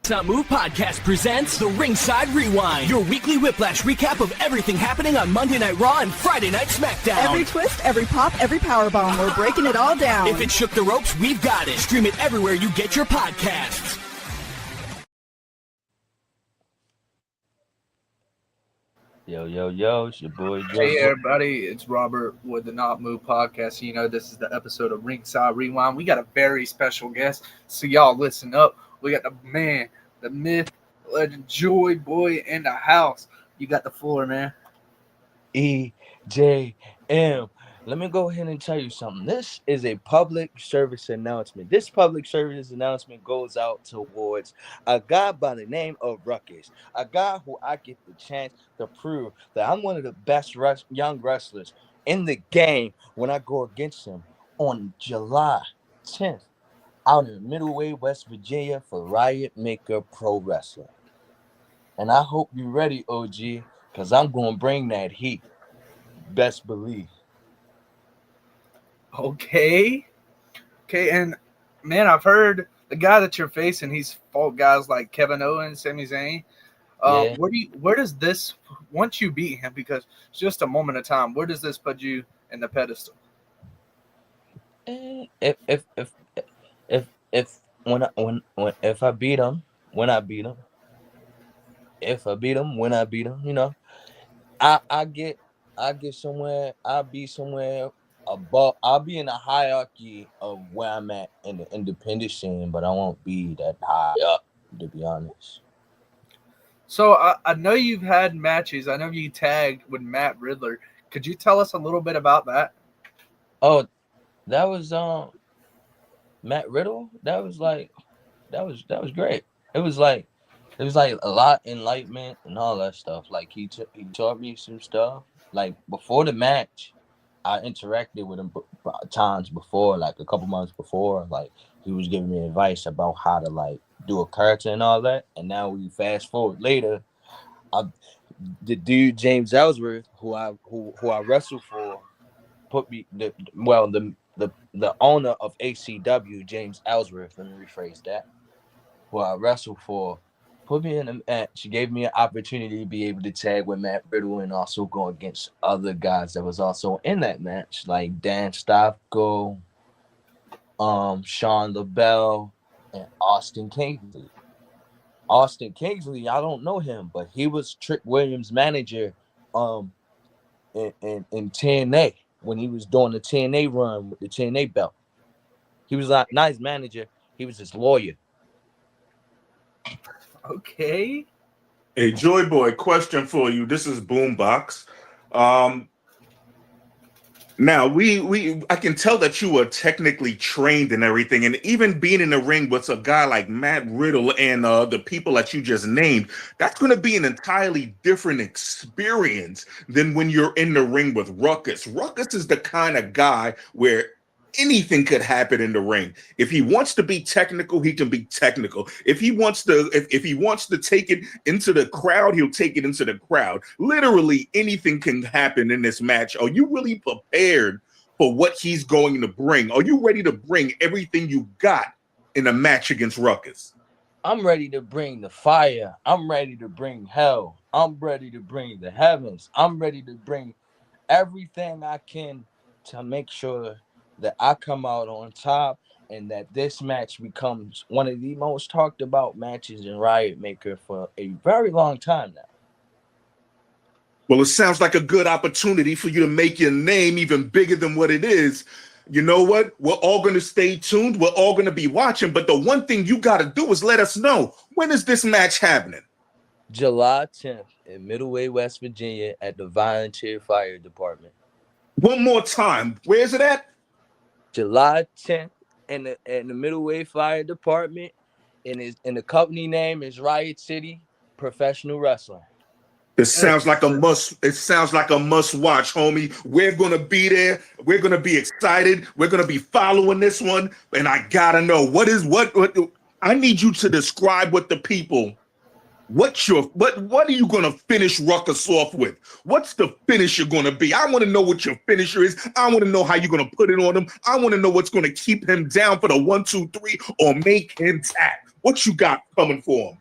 Not Move Podcast presents the Ringside Rewind, your weekly whiplash recap of everything happening on Monday Night Raw and Friday Night SmackDown. Every twist, every pop, every powerbomb, we're breaking it all down. If it shook the ropes, we've got it. Stream it everywhere you get your podcasts. Yo, it's your boy Joe. Hey everybody, it's Robert with the Not Move Podcast. You know, this is the episode of Ringside Rewind. We got a very special guest, so y'all listen up. We got the man, the myth, the legend, Joy Boy in the house. You got the floor, man. EJM. Let me go ahead and tell you something. This is a public service announcement. This public service announcement goes out towards a guy by the name of Ruckus, a guy who I get the chance to prove that I'm one of the best young wrestlers in the game when I go against him on July 10th out in Middleway, West Virginia for Riot Maker Pro Wrestling. And I hope you're ready, OG, because I'm going to bring that heat. Best believe. Okay, and man, I've heard the guy that you're facing, he's fought guys like Kevin Owens, Sami Zayn. Yeah. Where does this, once you beat him, because it's just a moment of time, where does this put you in the pedestal? If I beat him, when I beat him, you know, I get somewhere, I'll be somewhere above. I'll be in the hierarchy of where I'm at in the independent scene, but I won't be that high up, to be honest. So I know you've had matches. I know you tagged with Matt Riddler. Could you tell us a little bit about that? Oh, that was Matt Riddle. That was great. It was like a lot of enlightenment and all that stuff. Like he taught me some stuff. Like before the match, I interacted with him times before, like a couple months before. Like he was giving me advice about how to like do a character and all that. And now we fast forward later, the dude James Ellsworth, who I wrestled for, put me the owner of ACW, James Ellsworth. Let me rephrase that. Who I wrestled for, put me in a match. She gave me an opportunity to be able to tag with Matt Riddle and also go against other guys that was also in that match, like Dan Stofko, Sean LaBelle, and Austin Kingsley. Austin Kingsley, I don't know him, but he was Trick Williams' manager in TNA when he was doing the TNA run with the TNA belt. He was not his manager, he was his lawyer. Okay. Hey, Joy Boy, question for you. This is Boombox. Now I can tell that you were technically trained and everything, and even being in the ring with a guy like Matt Riddle and the people that you just named, that's going to be an entirely different experience than when you're in the ring with Ruckus. Ruckus is the kind of guy where anything could happen in the ring. If he wants to be technical, he can be technical. If he wants to, if he wants to take it into the crowd, he'll take it into the crowd. Literally anything can happen in this match. Are you really prepared for what he's going to bring? Are you ready to bring everything you got in a match against Ruckus? I'm ready to bring the fire. I'm ready to bring hell. I'm ready to bring the heavens. I'm ready to bring everything I can to make sure that I come out on top and that this match becomes one of the most talked about matches in Riot Maker for a very long time now. Well, it sounds like a good opportunity for you to make your name even bigger than what it is. You know what? We're all going to stay tuned. We're all going to be watching. But the one thing you got to do is let us know, when is this match happening? July 10th in Middleway, West Virginia at the Volunteer Fire Department. One more time. Where is it at? July 10th in the Middleway Fire Department, and the company name is Riot City Professional Wrestling. It sounds like a must. It sounds like a must watch, homie. We're gonna be there. We're gonna be excited. We're gonna be following this one, and I gotta know what. I need you to describe what the people. What are you gonna finish Ruckus off with? What's the finish you're gonna be? I want to know what your finisher is. I want to know how you're gonna put it on him. I want to know what's gonna keep him down for the 1, 2, 3 or make him tap. What you got coming for him?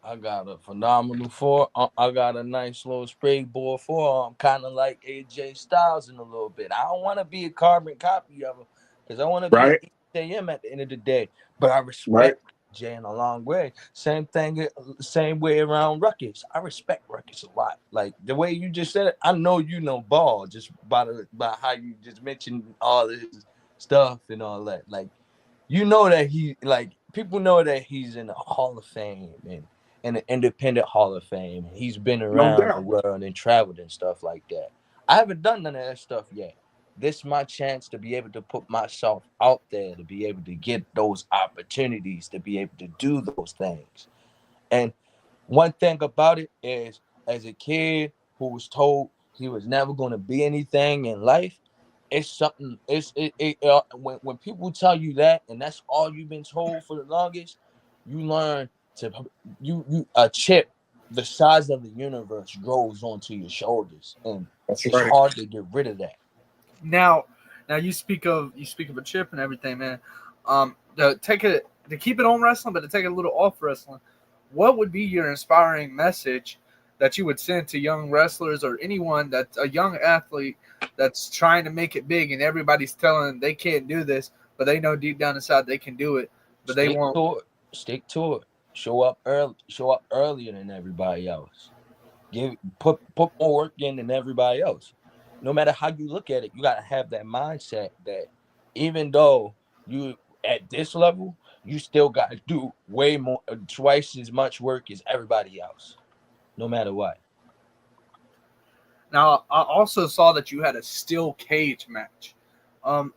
I got a phenomenal forearm. I got a nice little springboard forearm, kind of like AJ Styles in a little bit. I don't want to be a carbon copy of him because I want to be Right, EJM at the end of the day. But I right. respect Jay in a long way. Same thing, same way around Ruckus. I respect Ruckus a lot. Like the way you just said it, I know you know ball just by how you just mentioned all this stuff and all that. Like you know that he like people know that he's in the Hall of Fame and in an independent Hall of Fame. He's been No around the doubt. world and traveled and stuff like that. I haven't done none of that stuff yet. This is my chance to be able to put myself out there, to be able to get those opportunities, to be able to do those things. And one thing about it is, as a kid who was told he was never going to be anything in life, it's something. When people tell you that, and that's all you've been told for the longest, you learn to you a chip the size of the universe grows onto your shoulders, and That's it's right. hard to get rid of that. Now you speak of a chip and everything, man. To keep it on wrestling, but to take it a little off wrestling, what would be your inspiring message that you would send to young wrestlers or anyone that's a young athlete that's trying to make it big and everybody's telling them they can't do this, but they know deep down inside they can do it, but they Stick won't. to it. Stick to it. Show up early. Show up earlier than everybody else. Put more work in than everybody else. No matter how you look at it, you gotta have that mindset that even though you at this level, you still gotta do way more, twice as much work as everybody else, no matter what. Now, I also saw that you had a steel cage match.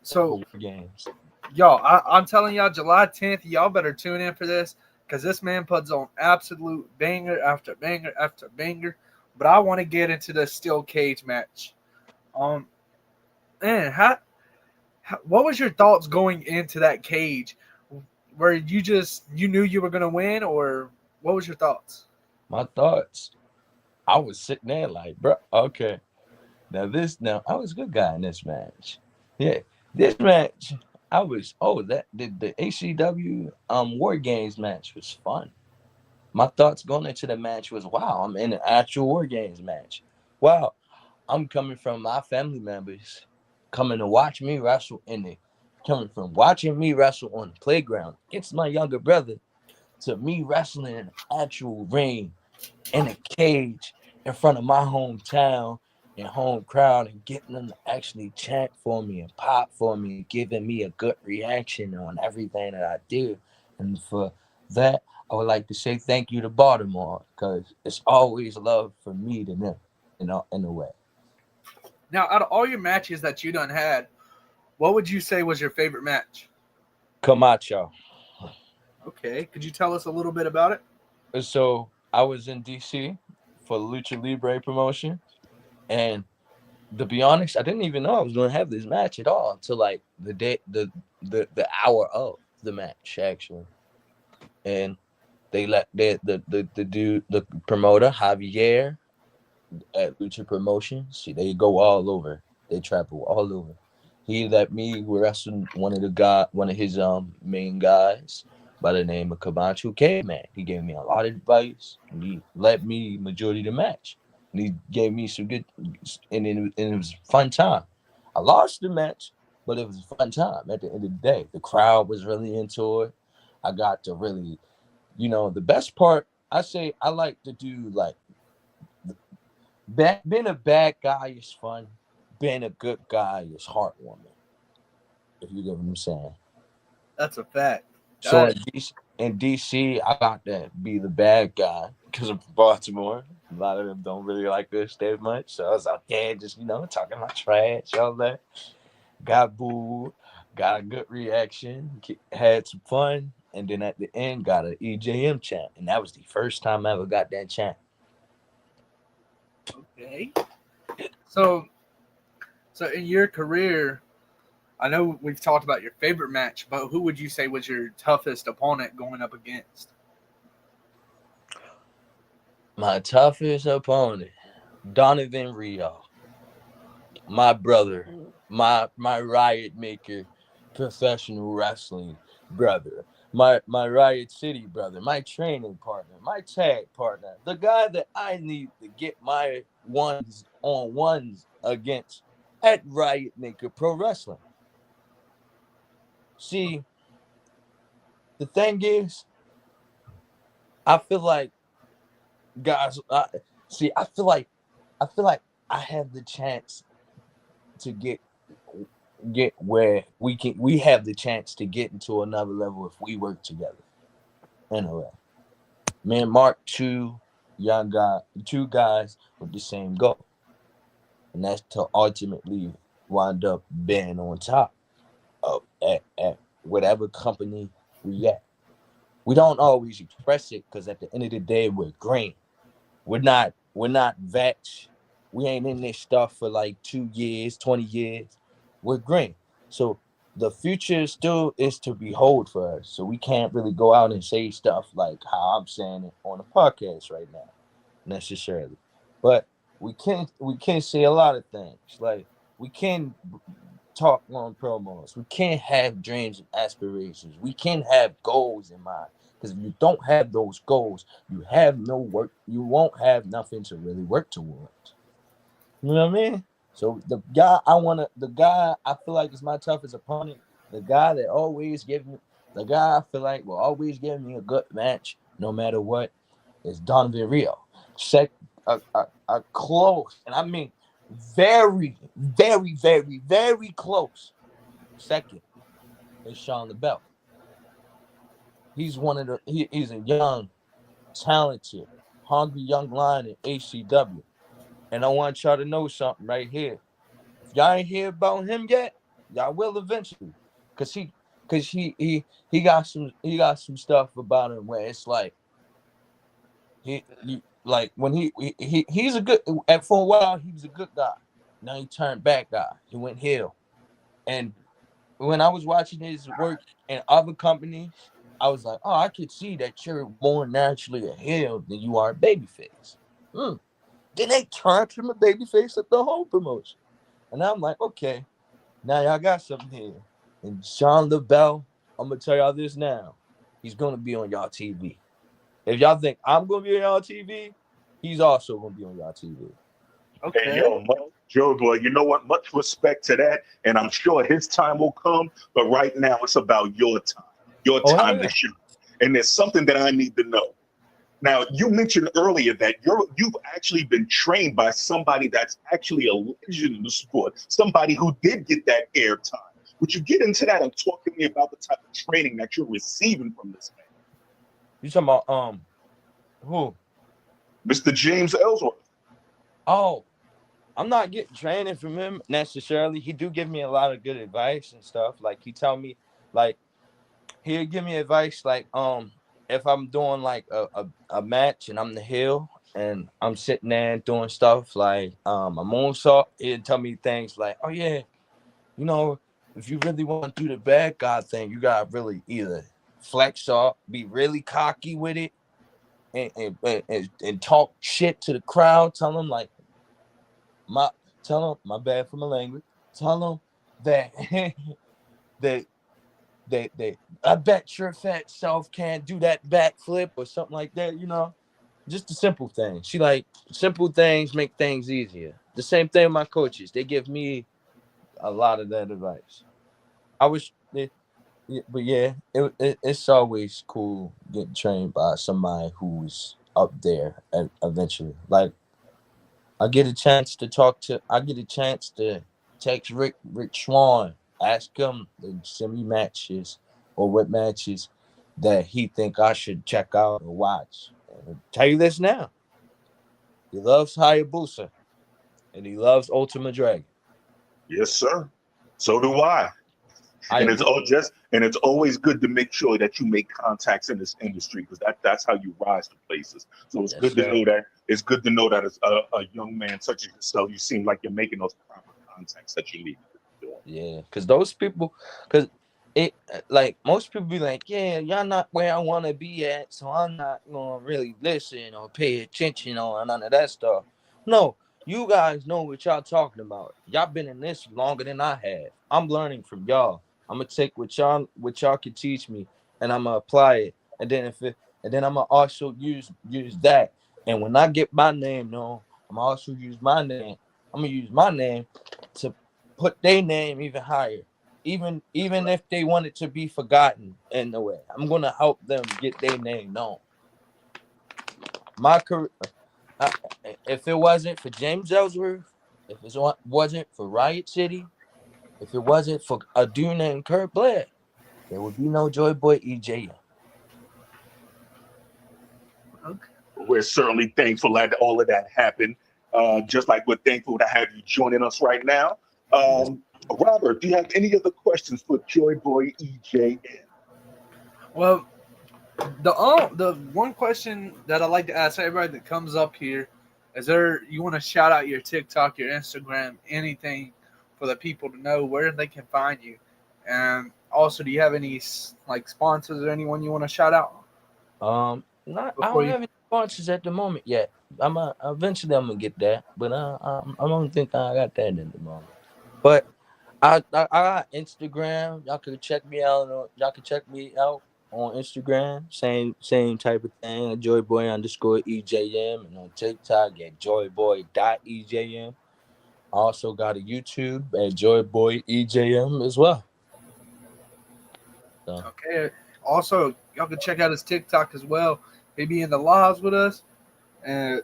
So For games. y'all, I'm telling y'all, July 10th, y'all better tune in for this because this man puts on absolute banger after banger after banger. But I want to get into the steel cage match. Um, man, what was your thoughts going into that cage? Where you knew you were gonna win, or what was your thoughts? My thoughts. I was sitting there like, bro, okay. Now I was a good guy in this match. Yeah, this match I was. Oh, that the ACW War Games match was fun. My thoughts going into the match was, wow, I'm in an actual War Games match. Wow, I'm coming from my family members coming to watch me wrestle coming from watching me wrestle on the playground against my younger brother to me wrestling in an actual ring in a cage in front of my hometown and home crowd and getting them to actually chant for me and pop for me and giving me a good reaction on everything that I do. And for that, I would like to say thank you to Baltimore because it's always love for me to them, in a way. Now, out of all your matches that you done had, what would you say was your favorite match? Camacho. Okay, could you tell us a little bit about it? So I was in DC for the Lucha Libre promotion, and to be honest, I didn't even know I was going to have this match at all until like the hour of the match actually, and they let the promoter Javier at Lucha Promotions. They go all over. They travel all over. He let me wrestle one of his main guys by the name of Camacho Caveman. He gave me a lot of advice. And he let me majority of the match. And he gave me some good, and it was a fun time. I lost the match, but it was a fun time at the end of the day. The crowd was really into it. I got to really, the best part, I say I like to do like being a bad guy is fun. Being a good guy is heartwarming. If you get what I'm saying. That's a fact. So in DC, I got to be the bad guy because I'm from Baltimore. A lot of them don't really like this that much. So I was out there just, talking my trash, all that. Got booed, got a good reaction, had some fun, and then at the end got an EJM chant. And that was the first time I ever got that chant. Okay. So in your career, I know we've talked about your favorite match, but who would you say was your toughest opponent going up against? My toughest opponent, Donovan Rio. My brother, my riot maker, professional wrestling brother. my Riot City brother, my training partner, my tag partner, the guy that I need to get my ones on ones against at Riot Naked Pro Wrestling. See, the thing is, I feel like guys. I feel like I have the chance to get where we have the chance to get into another level if we work together. Anyway, me and Mark, two guys with the same goal, and that's to ultimately wind up being on top of at whatever company we at. We don't always express it because at the end of the day, we're green. We're not vets. We ain't in this stuff for like 2 years, 20 years. We're green. So the future still is to behold for us. So we can't really go out and say stuff like how I'm saying it on the podcast right now, necessarily. But we can say a lot of things. Like we can talk on promos. We can have dreams and aspirations. We can have goals in mind. Because if you don't have those goals, you have no work. You won't have nothing to really work towards. You know what I mean? So the guy I feel like is my toughest opponent, the guy I feel like will always give me a good match no matter what, is Donovan Rio. A close, and I mean very, very, very, very close second is Sean LaBelle. He's he's a young, talented, hungry young lion in HCW. And I want y'all to know something right here. If y'all ain't hear about him yet, y'all will eventually. Cause he got some stuff about him where it's like he like when he's a good, and for a while he was a good guy. Now he turned bad guy. He went heel. And when I was watching his work in other companies, I was like, oh, I could see that you're more naturally a heel than you are a babyface. Then they turned him a babyface at the whole promotion. And I'm like, okay, now y'all got something here. And Sean LaBelle, I'm going to tell y'all this now. He's going to be on y'all TV. If y'all think I'm going to be on y'all TV, he's also going to be on y'all TV. Okay. Hey, yo, Joe, boy, you know what? Much respect to that. And I'm sure his time will come. But right now, it's about your time. Your time to shoot. And there's something that I need to know. Now, you mentioned earlier that you've actually been trained by somebody that's actually a legend in the sport, somebody who did get that airtime. Would you get into that and talk to me about the type of training that you're receiving from this man? You talking about who? Mr. James Ellsworth. Oh, I'm not getting training from him necessarily. He do give me a lot of good advice and stuff. Like he tell me, like he'll give me advice like if I'm doing like a match and I'm the heel and I'm sitting there doing stuff like a moonsault, he'll tell me things like, oh yeah, you know, if you really want to do the bad guy thing, you gotta really either flex up, be really cocky with it, and talk shit to the crowd. Tell them like my bad for my language. Tell them that that I bet your fat self can't do that backflip or something like that, you know. Just the simple things. She like simple things make things easier. The same thing with my coaches. They give me a lot of that advice. But yeah, it's always cool getting trained by somebody who's up there and eventually. Like I get a chance to text Rick Swan, ask him to send me matches or what matches that he think I should check out or watch. And I'll tell you this now. He loves Hayabusa and he loves Ultimate Dragon. Yes, sir. So do I. And it's always good to make sure that you make contacts in this industry because that's how you rise to places. So it's good to know that. It's good to know that as a young man such as yourself, you seem like you're making those proper contacts that you need to do. Yeah, because those people, because it like most people be like, yeah, y'all not where I want to be at, so I'm not gonna really listen or pay attention or none of that stuff. No, you guys know what y'all talking about. Y'all been in this longer than I have. I'm learning from y'all. I'm gonna take what y'all can teach me and I'm gonna apply it, and then and then I'm gonna also use that. And when I get my name known, I'm gonna also use my name. I'm gonna use my name to put their name even higher, even if they want it to be forgotten in a way. I'm gonna help them get their name known. My career, if it wasn't for James Ellsworth, if it wasn't for Riot City, if it wasn't for a dude named Kurt Blair, there would be no Joy Boy EJ. Okay. We're certainly thankful that all of that happened. Just like we're thankful to have you joining us right now. Robert, do you have any other questions for Joy Boy EJN? Well, the one question that I like to ask everybody that comes up here is you want to shout out your TikTok, your Instagram, anything for the people to know where they can find you, and also do you have any like sponsors or anyone you want to shout out? I don't have any sponsors at the moment yet. Eventually I'm gonna get that, but I don't think I got that at the moment. But I got Instagram. Y'all can check me out. Y'all can check me out on Instagram. Same type of thing. Joyboy_EJM, and on TikTok at joyboy.ejm. I also got a YouTube at joyboyejm as well. So. Okay. Also, y'all can check out his TikTok as well. He be in the lives with us, and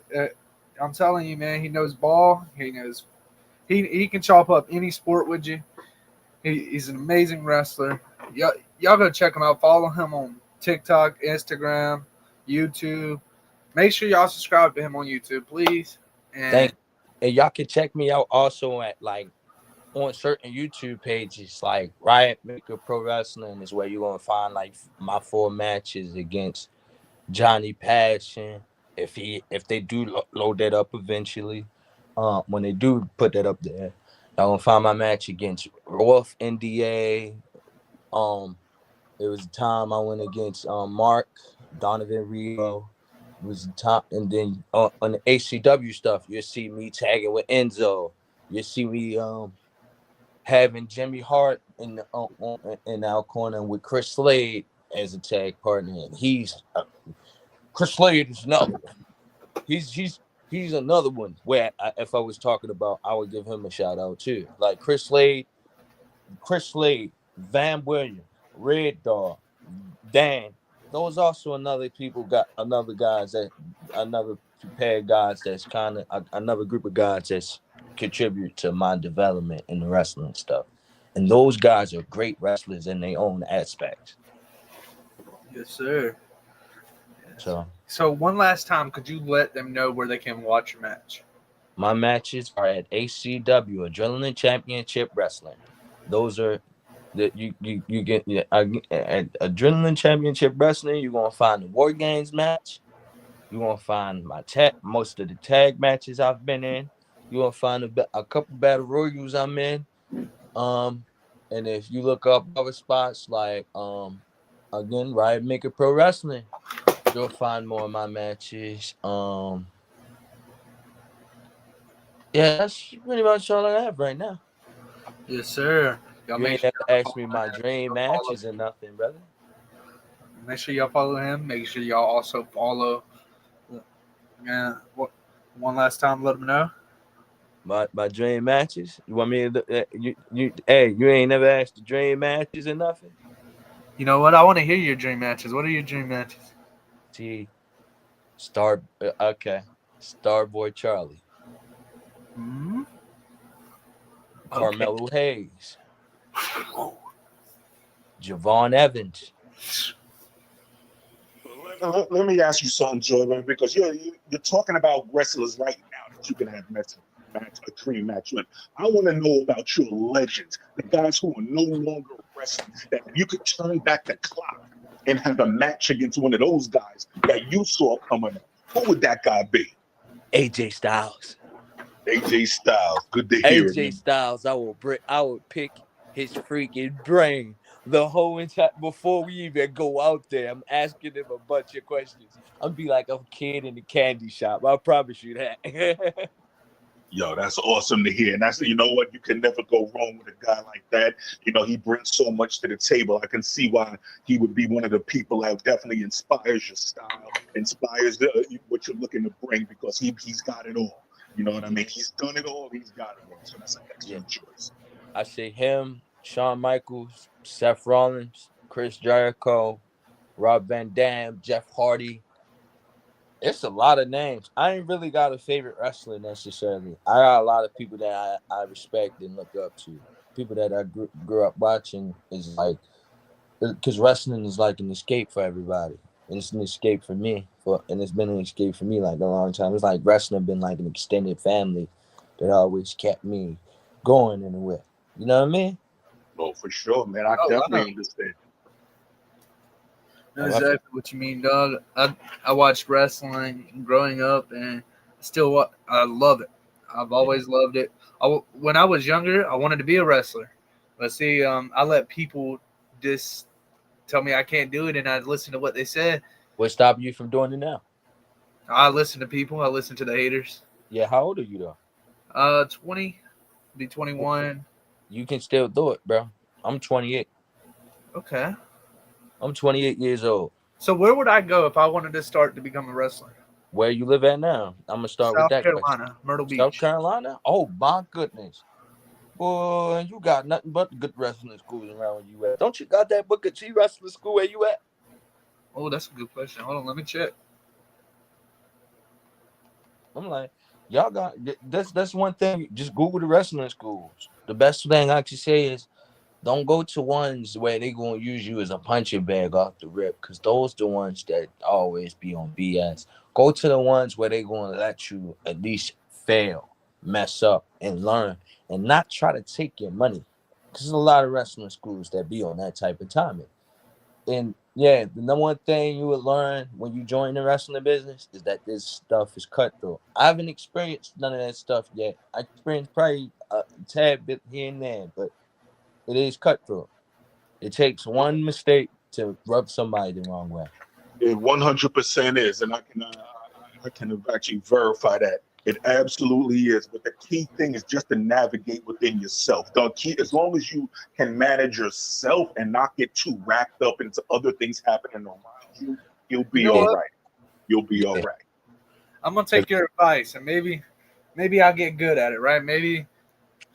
I'm telling you, man, he knows ball. He knows he can chop up any sport with you. He's an amazing wrestler. Y'all go check him out. Follow him on TikTok, Instagram, YouTube. Make sure y'all subscribe to him on YouTube, please. And y'all can check me out also at on certain YouTube pages like Riot Maker Pro Wrestling is where you're gonna find like my 4 matches against Johnny Passion. If they do load that up eventually, when they do put that up there, y'all gonna find my match against Rolf NDA. It was the time I went against Mark Donovan Rio. It was the time, and then on the HCW stuff, you'll see me tagging with Enzo. You'll see me having Jimmy Hart in our corner with Chris Slade as a tag partner, and Chris Slade is another one. He's another one where if I was talking about, I would give him a shout out too. Like Chris Slade, Van Williams, Red Dog, Dan. Those also another pair of guys that's kind of another group of guys that's contribute to my development in the wrestling stuff. And those guys are great wrestlers in their own aspects. Yes, sir. So one last time, could you let them know where they can watch your match? My matches are at ACW, Adrenaline Championship Wrestling. Those are that you get at Adrenaline Championship Wrestling. You're gonna find the War Games match. You're gonna find most of the tag matches I've been in. You're gonna find a couple battle royals I'm in. And if you look up other spots like again, Riot Maker Pro Wrestling, you'll find more of my matches. Yeah, that's pretty much all I have right now. Yes, sir. You ain't never asked me my dream matches or nothing, brother. Make sure y'all follow him. Make sure y'all also follow. One last time, let him know. My dream matches. You want me to? You ain't never asked the dream matches or nothing. You know what? I want to hear your dream matches. What are your dream matches? Starboy Charlie. Mm-hmm. Carmelo Hayes. Javon Evans. Let me ask you something, Jordan, because you're talking about wrestlers right now that you can have a dream match with. I want to know about your legends, the guys who are no longer wrestling, that you could turn back the clock and have a match against one of those guys that you saw coming up. Who would that guy be? AJ Styles. AJ Styles. Good to hear. AJ Styles. I would pick his freaking brain the whole entire before we even go out there. I'm asking him a bunch of questions. I'll be like a kid in the candy shop. I promise you that. Yo, that's awesome to hear. And that's, you know what, you can never go wrong with a guy like that. You know, he brings so much to the table. I can see why he would be one of the people that definitely inspires your style, inspires what you're looking to bring, because he's got it all. You know what I mean? He's done it all. He's got it all. So that's an excellent choice. I say him, Shawn Michaels, Seth Rollins, Chris Jericho, Rob Van Dam, Jeff Hardy. It's a lot of names. I ain't really got a favorite wrestler necessarily. I got a lot of people that I respect and look up to. People that I grew up watching is like, because wrestling is like an escape for everybody. And it's an escape for me. And it's been an escape for me like a long time. It's like wrestling been like an extended family that always kept me going in a way. You know what I mean? Oh, for sure, man. I definitely understand. That's exactly what you mean, dog. I watched wrestling growing up, and I love it. I've always loved it. When I was younger, I wanted to be a wrestler. But see, I let people just tell me I can't do it, and I listen to what they said. What stopped you from doing it now? I listen to people. I listen to the haters. Yeah, how old are you though? 20, be 21. You can still do it, bro. I'm 28. Okay. I'm 28 years old. So where would I go if I wanted to start to become a wrestler? Where you live at now? I'm gonna start with that. South Carolina, Myrtle Beach. South Carolina? Oh my goodness. Boy, you got nothing but good wrestling schools around where you at. Don't you got that Booker T wrestling school where you at? Oh, that's a good question. Hold on, let me check. I'm like, y'all got that's one thing. Just Google the wrestling schools. The best thing I can say is don't go to ones where they gonna use you as a punching bag off the rip, because those the ones that always be on BS. Go to the ones where they gonna let you at least fail, mess up, and learn, and not try to take your money. Because there's a lot of wrestling schools that be on that type of timing. And yeah, the number one thing you would learn when you join the wrestling business is that this stuff is cutthroat. I haven't experienced none of that stuff yet. I experienced probably a tad bit here and there, but it is cutthroat. It takes one mistake to rub somebody the wrong way. It 100% is, and I can actually verify that. It absolutely is. But the key thing is just to navigate within yourself. As long as you can manage yourself and not get too wrapped up into other things happening around you, you'll be all right. You'll be all right. I'm gonna take your advice, and maybe I'll get good at it, right?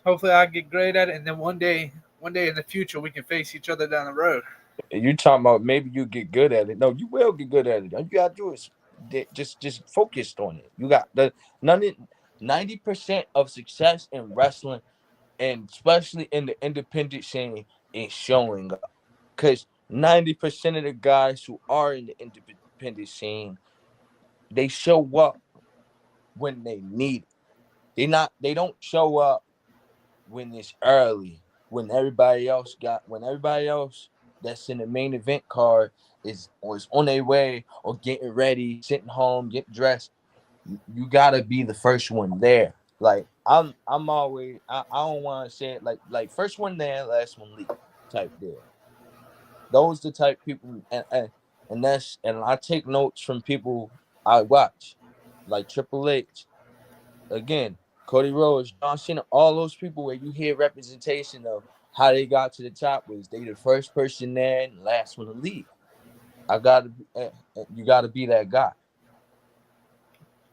Hopefully I'll get great at it, and then one day in the future we can face each other down the road. You talking about maybe you get good at it? No, you will get good at it. All you gotta do is just focused on it. You got 90% of success in wrestling, and especially in the independent scene, is showing up. Because 90% of the guys who are in the independent scene, they show up when they need it. They don't show up when it's early. When everybody else that's in the main event card is on their way or getting ready, sitting home, getting dressed, you gotta be the first one there. Like I'm always I don't want to say it like first one there, last one leave type deal. Those the type people, and I take notes from people I watch, like Triple H, again, Cody Rhodes, John Cena, all those people where you hear representation of how they got to the top was they the first person there and the last one to leave. You gotta be that guy.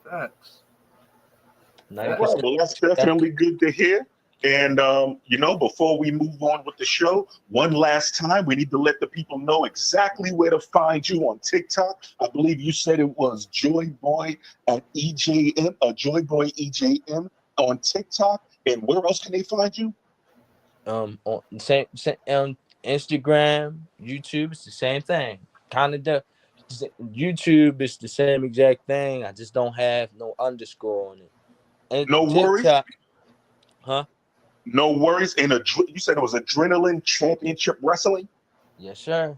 Facts. Well, that's definitely good to hear. And, before we move on with the show, one last time, we need to let the people know exactly where to find you on TikTok. I believe you said it was Joyboy at EJM, Joyboy EJM on TikTok. And where else can they find you? On Instagram, YouTube, it's the same thing. YouTube is the same exact thing. I just don't have no underscore on it. And no worries. Huh? No worries. You said it was Adrenaline Championship Wrestling? Yes, sir.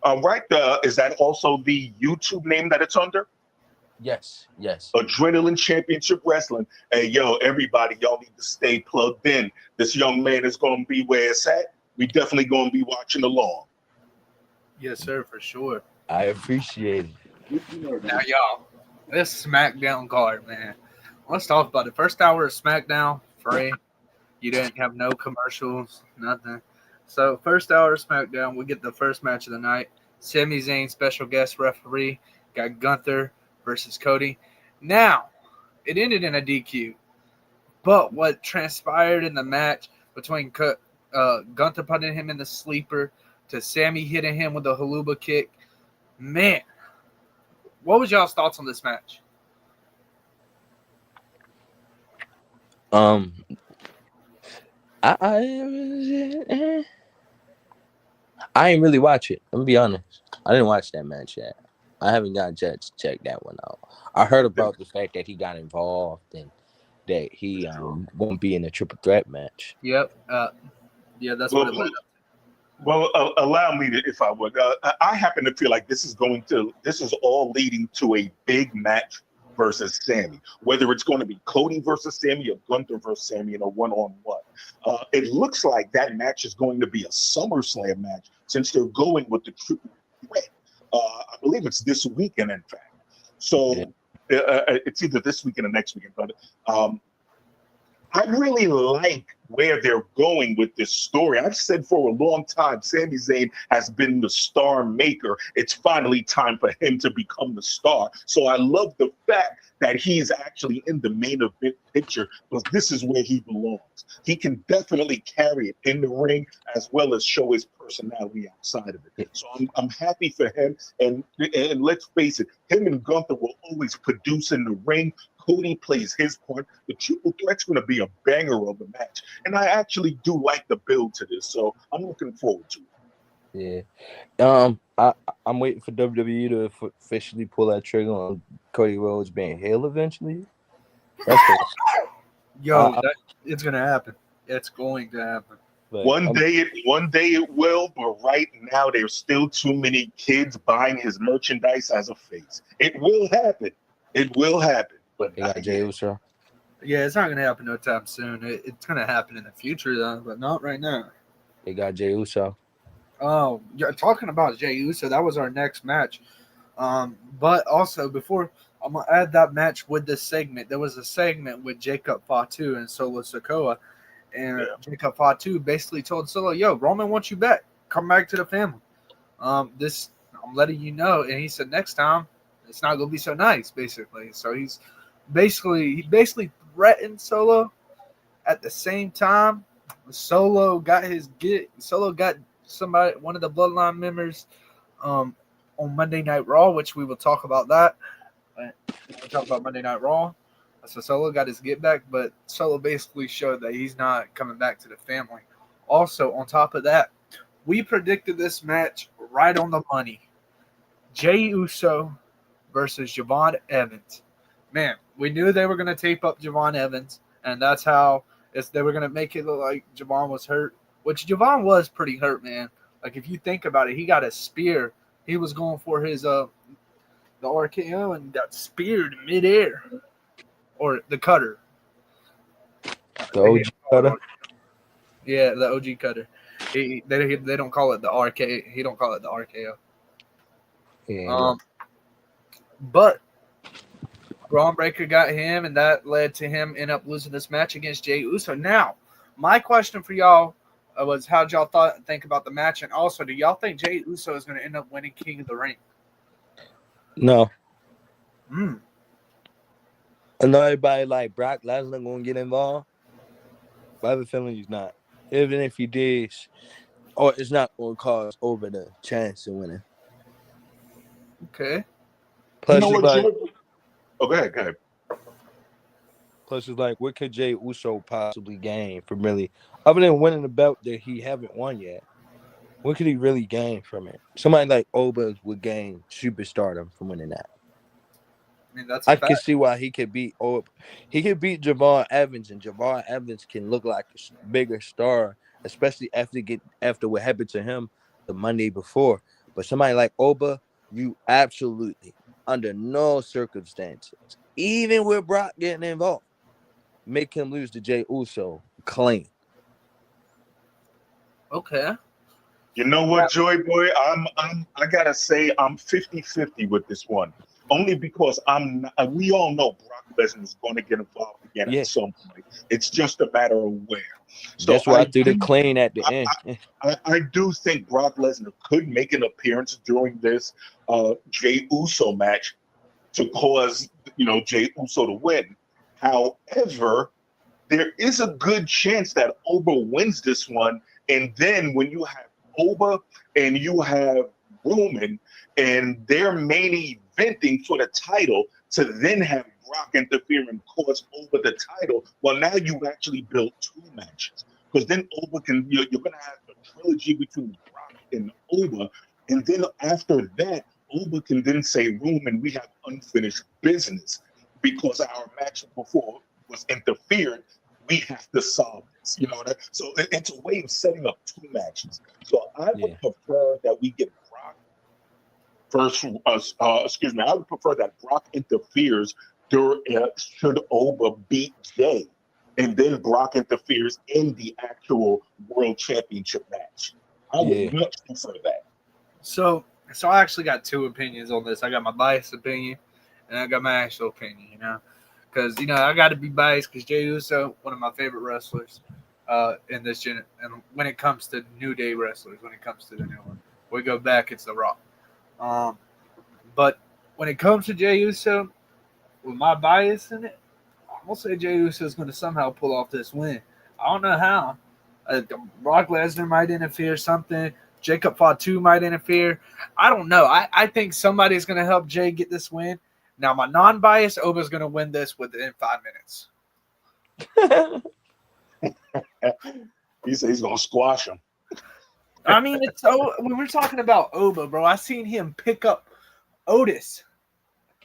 Right. Is that also the YouTube name that it's under? Yes. Adrenaline Championship Wrestling. Hey, yo, everybody, y'all need to stay plugged in. This young man is going to be where it's at. We definitely going to be watching along. Yes, sir, for sure. I appreciate it. Now, y'all, this SmackDown card, man. Let's talk about it. First hour of SmackDown, free. You didn't have no commercials, nothing. So first hour of SmackDown, we get the first match of the night. Sami Zayn, special guest referee, got Gunther versus Cody. Now, it ended in a DQ. But what transpired in the match between Gunther putting him in the sleeper to Sammy hitting him with a haluba kick, man, what was y'all's thoughts on this match? Um, I ain't really watch it. I'm gonna be honest. I didn't watch that match yet. I haven't got a chance to check that one out. I heard about the fact that he got involved and that he won't be in a triple threat match. Yep. Yeah, that's Well, what it led up. well, allow me to, if I would. I happen to feel like this is all leading to a big match versus Sammy. Whether it's going to be Cody versus Sammy or Gunther versus Sammy in a one-on-one. It looks like that match is going to be a SummerSlam match since they're going with the triple threat. I believe it's this weekend, in fact. So it's either this weekend or next weekend. But I really like where they're going with this story. I've said for a long time, Sami Zayn has been the star maker. It's finally time for him to become the star. So I love the fact that he's actually in the main event picture because this is where he belongs. He can definitely carry it in the ring as well as show his personality outside of it. So I'm happy for him. And let's face it, him and Gunther will always produce in the ring. Cody plays his part. The triple threat's going to be a banger of a match. And I actually do like the build to this, so I'm looking forward to it. Yeah. I'm waiting for WWE to officially pull that trigger on Cody Rhodes being heel eventually. It's going to happen. It's going to happen. One day it will, but right now there's still too many kids buying his merchandise as a face. It will happen. It will happen. But they got Jey Uso. Yeah, it's not going to happen no time soon. It's going to happen in the future, though, but not right now. They got Jey Uso. Oh, you're talking about Jey Uso. That was our next match. But also, before I'm going to add that match with this segment, there was a segment with Jacob Fatu and Solo Sikoa. And Jacob Fatu basically told Solo, yo, Roman wants you back. Come back to the family. I'm letting you know. And he said, next time, it's not going to be so nice, basically. So he basically threatened Solo. At the same time, Solo got somebody, one of the Bloodline members, on Monday Night Raw, which we will talk about that. We'll talk about Monday Night Raw. So Solo got his get back, but Solo basically showed that he's not coming back to the family. Also, on top of that, we predicted this match right on the money. Jey Uso versus Javon Evans. Man, we knew they were going to tape up Javon Evans, and that's how they were going to make it look like Javon was hurt, which Javon was pretty hurt, man. Like, if you think about it, he got a spear. He was going for his the RKO and got speared midair. Or the cutter. The OG cutter? Yeah, the OG cutter. They don't call it the RK. He don't call it the RKO. Yeah. But Braun Breaker got him, and that led to him end up losing this match against Jey Uso. Now, my question for y'all was, how'd y'all think about the match? And also, do y'all think Jey Uso is going to end up winning King of the Ring? No. I know everybody like Brock Lesnar going to get involved, but I have a feeling he's not. Even if he did, it's not going to cause over the chance of winning. Okay. Plus, go ahead. Plus, it's like, what could Jey Uso possibly gain from really, other than winning the belt that he haven't won yet? What could he really gain from it? Somebody like Oba would gain superstardom from winning that. I mean, that's I can see why he could beat Javon Evans, and Javon Evans can look like a bigger star, especially after what happened to him the Monday before. But somebody like Oba, you absolutely, under no circumstances, even with Brock getting involved, make him lose to Jey Uso clean. Okay. You know what, Joy Boy? I gotta say I'm 50-50 with this one. only because I'm not, we all know Brock Lesnar is going to get involved again Yeah. at some point. It's just a matter of where. So That's why I threw the clean at the end. I do think Brock Lesnar could make an appearance during this Jey Uso match to cause, Jey Uso to win. However, there is a good chance that Oba wins this one. And then when you have Oba and you have Roman and they're main eventing for the title to then have Brock interfere and cause Oba the title, well, now you've actually built two matches. Because then Oba you're going to have a trilogy between Brock and Oba. And then after that, Oba can then say, Roman, we have unfinished business because our match before was interfered. We have to solve this, So it's a way of setting up two matches. So I would prefer that we get Brock first. I would prefer that Brock interferes should Oba beat Jey, and then Brock interferes in the actual World Championship match. I would much prefer that. So I actually got two opinions on this. I got my biased opinion, and I got my actual opinion. Because I got to be biased because Jey Uso, one of my favorite wrestlers in this gen. And when it comes to New Day wrestlers, when it comes to the new one, we go back, it's The Rock. But when it comes to Jey Uso, with my bias in it, I'm gonna say Jey Uso is going to somehow pull off this win. I don't know how. Brock Lesnar might interfere, something. Jacob Fatu might interfere. I don't know. I think somebody's going to help Jey get this win. Now, my non-biased, Oba's going to win this within 5 minutes. He said he's going to squash him. I mean, when we're talking about Oba, bro, I seen him pick up Otis.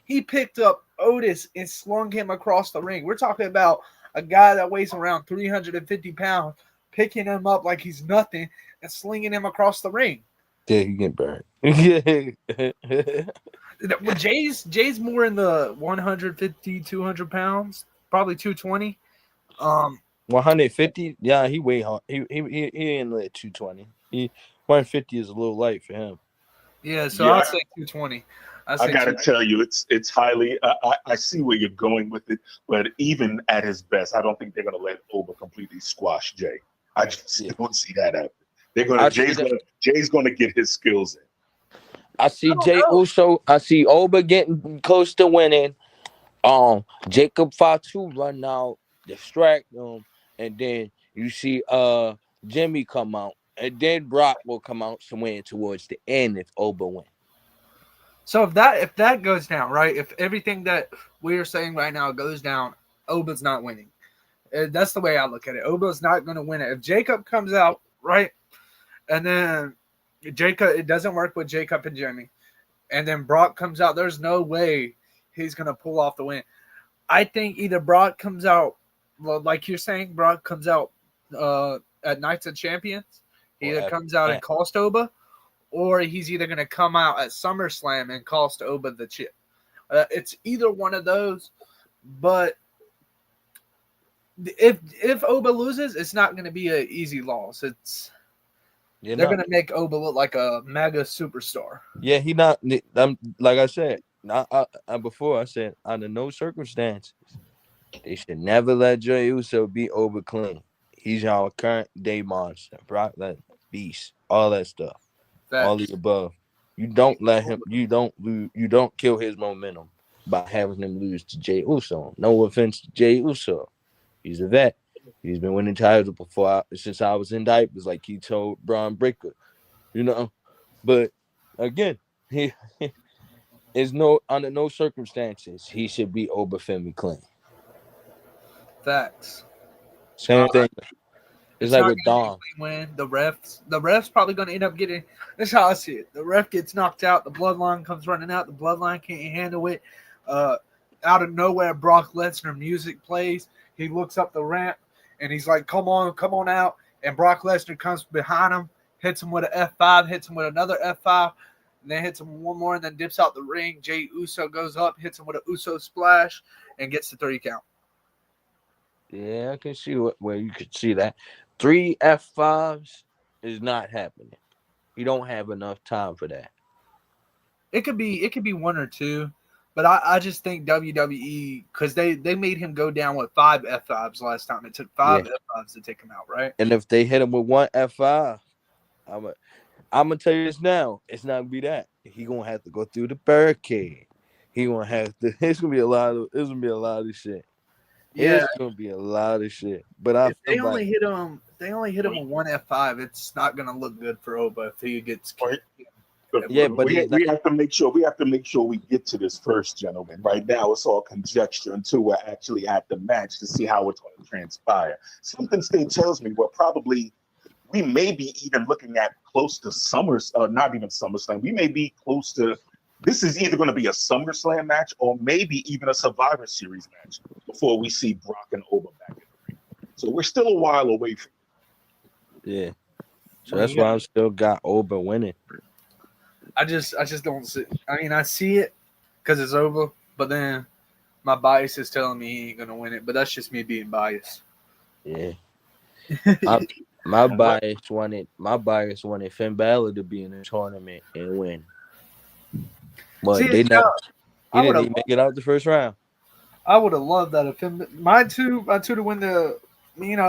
He picked up Otis and slung him across the ring. We're talking about a guy that weighs around 350 pounds, picking him up like he's nothing and slinging him across the ring. Yeah, he get burned. Well, Jay's more in the 150, 200 pounds, probably 220. 150? Yeah, he weigh hard. He in the 220. 150 is a little light for him. Yeah, so I'll say 220. I got to tell you, it's highly. I see where you're going with it, but even at his best, I don't think they're going to let Oba completely squash Jey. I just don't see that happen. Jay's going to get his skills in. I see Jey Uso. I see Oba getting close to winning. Jacob Fatu run out, distract him, and then you see Jimmy come out, and then Brock will come out to win towards the end if Oba wins. So if that goes down, right? If everything that we are saying right now goes down, Oba's not winning. That's the way I look at it. Oba's not going to win it. If Jacob comes out, right, and then it doesn't work with Jacob and Jimmy, and then Brock comes out, there's no way he's going to pull off the win. I think either Brock comes out, well, like you're saying, Brock comes out at Nights of Champions. He either comes out and cost Oba, or he's either going to come out at SummerSlam and cost Oba the chip. It's either one of those, but if Oba loses, it's not going to be an easy loss. They're going to make Oba look like a mega superstar. Yeah, he not. Like I said, before I said, under no circumstances, they should never let Jey Uso beat Oba clean. He's our current day monster, Brock Lesnar, beast, all that stuff. All the above. You don't let him. You don't lose. You don't kill his momentum by having him lose to Jey Uso. No offense to Jey Uso, he's a vet. He's been winning titles since I was in diapers, like he told Braun Breaker, But again, he is under no circumstances he should be Oba Femi clean. Facts. Same thing. It's like with Dom. Win. The ref's probably going to end up getting. That's how I see it. The ref gets knocked out. The bloodline comes running out. The bloodline can't handle it. Out of nowhere, Brock Lesnar music plays. He looks up the ramp and he's like, "Come on out!" And Brock Lesnar comes behind him, hits him with an F5, hits him with another F5, and then hits him one more, and then dips out the ring. Jey Uso goes up, hits him with an Uso splash, and gets the 3 count. Yeah, I can see where you could see that. 3 F5s is not happening. You don't have enough time for that. It could be 1 or 2. But I just think WWE, because they made him go down with 5 F5s last time. It took 5 F5s to take him out, right? And if they hit him with one F5, I'm gonna tell you this now. It's not gonna be that. He gonna have to go through the barricade. He gonna have to. It's gonna be a lot of. It's gonna be a lot of shit. Yeah, It's gonna be a lot of shit. But I if they feel only like hit him, they only hit him with one F5. It's not gonna look good for Oba if he gets. Right. but we have to make sure we get to this first, gentlemen. Right now, it's all conjecture until we're actually at the match to see how it's going to transpire. Something still tells me we may be even looking at close to not even SummerSlam. We may be close to. This is either going to be a SummerSlam match or maybe even a Survivor Series match before we see Brock and Oba back in the ring. So we're still a while away from it. yeah. So that's why I still got Oba winning. I just don't see. I mean, I see it because it's Oba, but then my bias is telling me he ain't gonna win it. But that's just me being biased. Yeah. My bias wanted Finn Balor to be in the tournament and win. But See, he didn't would've even make it out the first round. I would have loved that if my two to win the.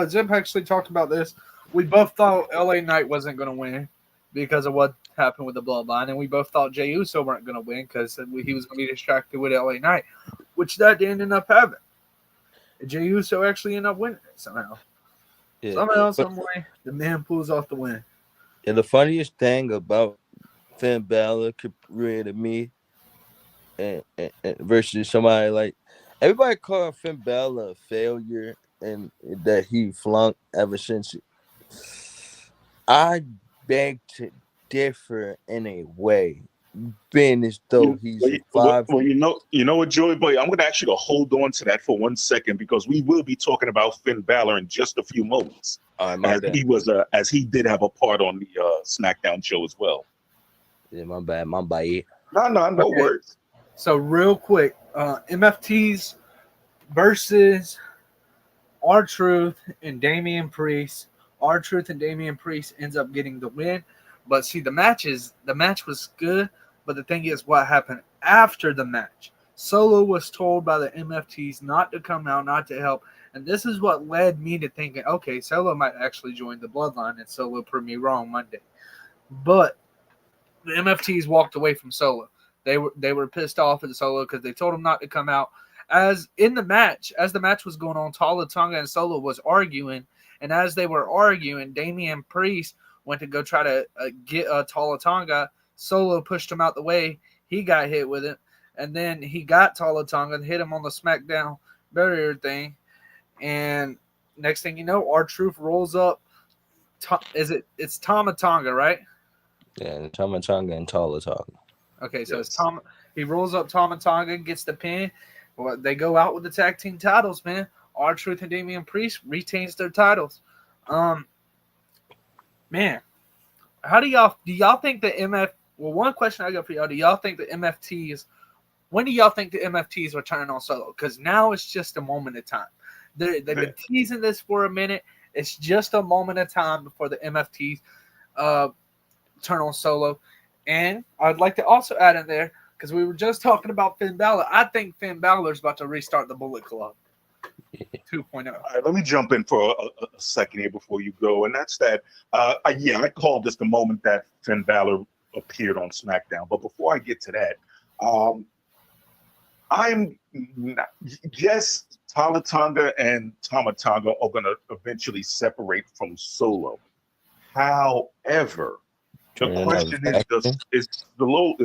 Zip actually talked about this. We both thought LA Knight wasn't going to win because of what happened with the Bloodline, and we both thought Jey Uso weren't going to win because he was going to be distracted with LA Knight, which that didn't end up having. Jey Uso actually ended up winning it somehow. Yeah. Somehow, some way, the man pulls off the win. And the funniest thing about Finn Balor compared to me and versus somebody like everybody called Finn Balor a failure and that he flunked ever since. I beg to differ in a way, being as though he's Well, you know what, Joey Boy, I'm going to ask you to hold on to that for 1 second because we will be talking about Finn Balor in just a few moments. As he did have a part on the SmackDown show as well. Yeah, my bad. No Okay. worries. So real quick, MFTs versus R-Truth and Damian Priest. R-Truth and Damian Priest ends up getting the win. But see, the match was good. But the thing is, what happened after the match? Solo was told by the MFTs not to come out, not to help. And this is what led me to thinking, okay, Solo might actually join the Bloodline, and Solo proved me wrong Monday. But the MFTs walked away from Solo. They were pissed off at Solo because they told him not to come out. As the match was going on, Tala Tonga and Solo was arguing. And as they were arguing, Damian Priest went to go try to get Tala Tonga. Solo pushed him out the way. He got hit with it. And then he got Tala Tonga and hit him on the SmackDown barrier thing. And next thing you know, R-Truth rolls up. It's Tama Tonga, right? Yeah, Tama Tonga and Tala Tonga. Okay, so it's Tama. He rolls up Tama Tonga, gets the pin. Well, they go out with the tag team titles, man. R-Truth and Damian Priest retains their titles. Man, how do y'all think the MF? Well, one question I got for y'all: do y'all think the MFTs? When do y'all think the MFTs are turning on Solo? Because now it's just a moment of time. They've been teasing this for a minute. It's just a moment of time before the MFTs turn on Solo. And I'd like to also add in there, because we were just talking about Finn Balor. I think Finn Balor's about to restart the Bullet Club 2.0. All right, let me jump in for a second here before you go. And that's that. I called this the moment that Finn Balor appeared on SmackDown. But before I get to that, yes, Tala Tonga and Tama Tonga are going to eventually separate from Solo. However, the question is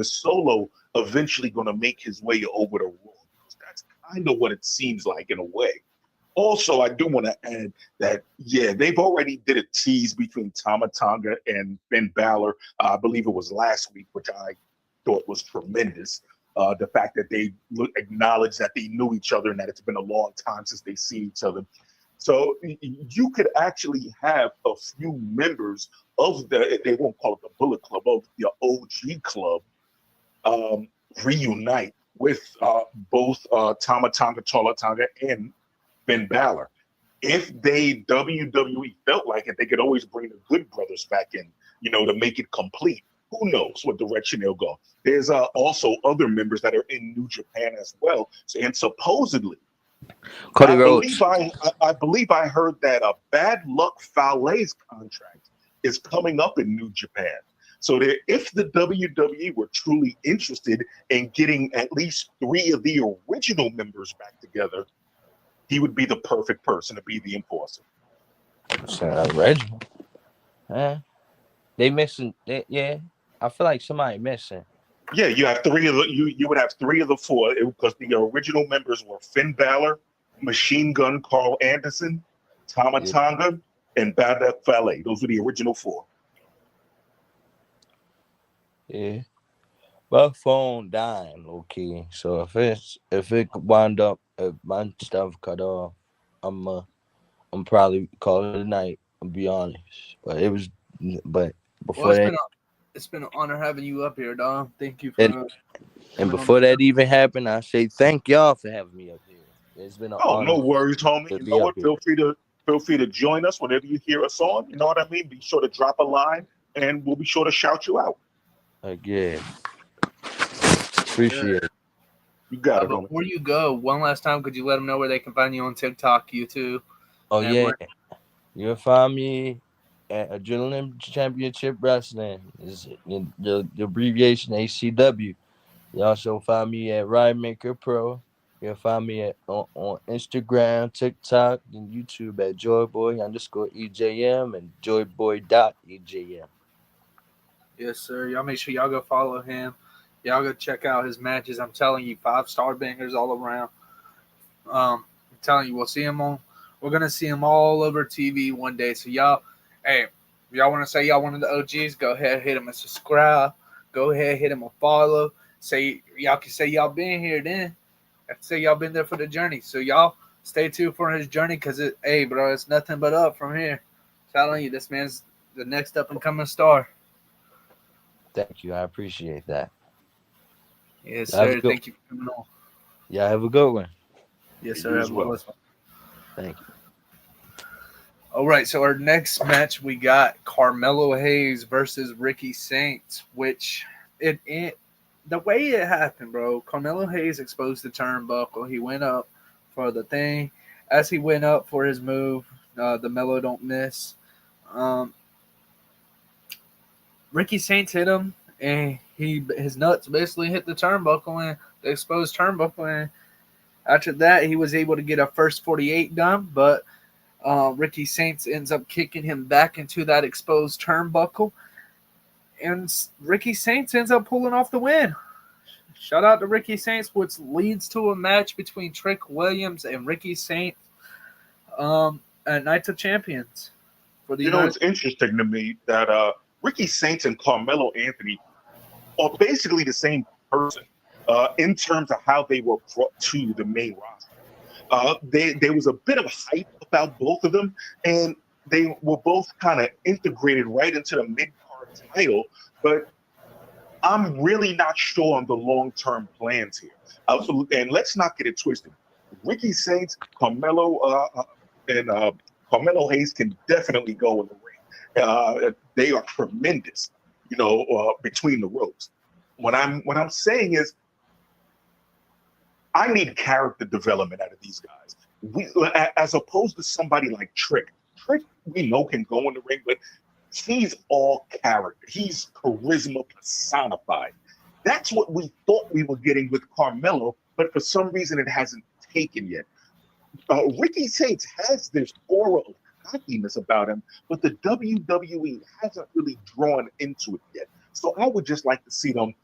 Solo eventually going to make his way over the Raw? That's kind of what it seems like in a way. Also, I do want to add that, they've already did a tease between Tama Tonga and Finn Balor. I believe it was last week, which I thought was tremendous. The fact that they acknowledged that they knew each other and that it's been a long time since they see each other. So you could actually have a few members of they won't call it the Bullet Club, of the OG club, reunite with both Tama Tonga, Tala Tonga, and Finn Balor. If WWE felt like it, they could always bring the Good Brothers back in, to make it complete. who knows what direction they'll go. There's also other members that are in New Japan as well, and supposedly, Cody Rhodes. I believe I heard that a Bad Luck Fale's contract is coming up in New Japan. So if the WWE were truly interested in getting at least 3 of the original members back together, he would be the perfect person to be the enforcer. Original. They missing. Yeah, I feel like somebody missing. Yeah, you have 3 of the you would have 3 of the 4 because the original members were Finn Balor, Machine Gun Carl Anderson, Tama Tonga, and Bad Luck Fale. Those were the original 4. Yeah. My phone dying, low key. So if it wind up, if my stuff cut off, I'm probably call it a night. I'll be honest. But before it's been an honor having you up here, Dom. Thank you for. And before that even happened, I say thank y'all for having me up here. It's been an honor. No worries, homie. You know what? Feel free to join us whenever you hear a song. You know what I mean? Be sure to drop a line, and we'll be sure to shout you out. Again. Appreciate it. You got it. Before you go, one last time, could you let them know where they can find you on TikTok, YouTube? Oh, yeah. You'll find me at Adrenaline Championship Wrestling. Is the abbreviation ACW. You also find me at Riotmaker Pro. You'll find me on Instagram, TikTok, and YouTube at joyboy_EJM and joyboy.EJM. Yes, sir. Y'all make sure y'all go follow him. Y'all go check out his matches. I'm telling you, 5-star bangers all around. I'm telling you, we're gonna see him all over TV one day. So y'all, if y'all want to say y'all one of the OGs, go ahead, hit him a subscribe. Go ahead, hit him a follow. Y'all can say y'all been here then. Say y'all been there for the journey. So y'all stay tuned for his journey because it's nothing but up from here. I'm telling you, this man's the next up and coming star. Thank you. I appreciate that. Yes, sir. Thank you for coming on. Yeah, have a good one. Yes, sir. Have a good one. Thank you. All right, so our next match we got Carmelo Hayes versus Ricky Saints, which the way it happened, bro. Carmelo Hayes exposed the turnbuckle. He went up for the thing. As he went up for his move, the Mellow Don't Miss. Ricky Saints hit him, and his nuts basically hit the turnbuckle and the exposed turnbuckle. And after that, he was able to get a first 48 done, but Ricky Saints ends up kicking him back into that exposed turnbuckle, and Ricky Saints ends up pulling off the win. Shout out to Ricky Saints, which leads to a match between Trick Williams and Ricky Saints at Night of Champions. It's interesting to me that Ricky Saints and Carmelo Anthony are basically the same person in terms of how they were brought to the main roster. There was a bit of hype about both of them, and they were both kind of integrated right into the mid-card title, but I'm really not sure on the long-term plans here. And let's not get it twisted. Ricky Saints, Carmelo Hayes can definitely go in the ring. They are tremendous, between the ropes. What I'm saying is, I need character development out of these guys. As opposed to somebody like Trick. Trick, we know, can go in the ring, but he's all character. He's charisma personified. That's what we thought we were getting with Carmelo, but for some reason it hasn't taken yet. Ricky Saints has this aura of cockiness about him, but the WWE hasn't really drawn into it yet. So I would just like to see them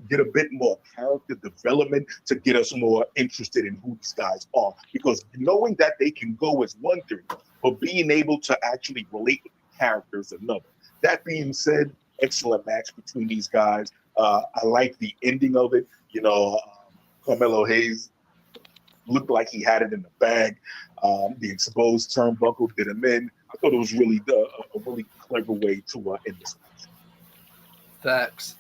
get a bit more character development to get us more interested in who these guys are. Because knowing that they can go is one thing, but being able to actually relate with the character is another. That being said, excellent match between these guys. I like the ending of it. Carmelo Hayes looked like he had it in the bag. The exposed turnbuckle did him in. I thought it was really a really clever way to end this match. Facts.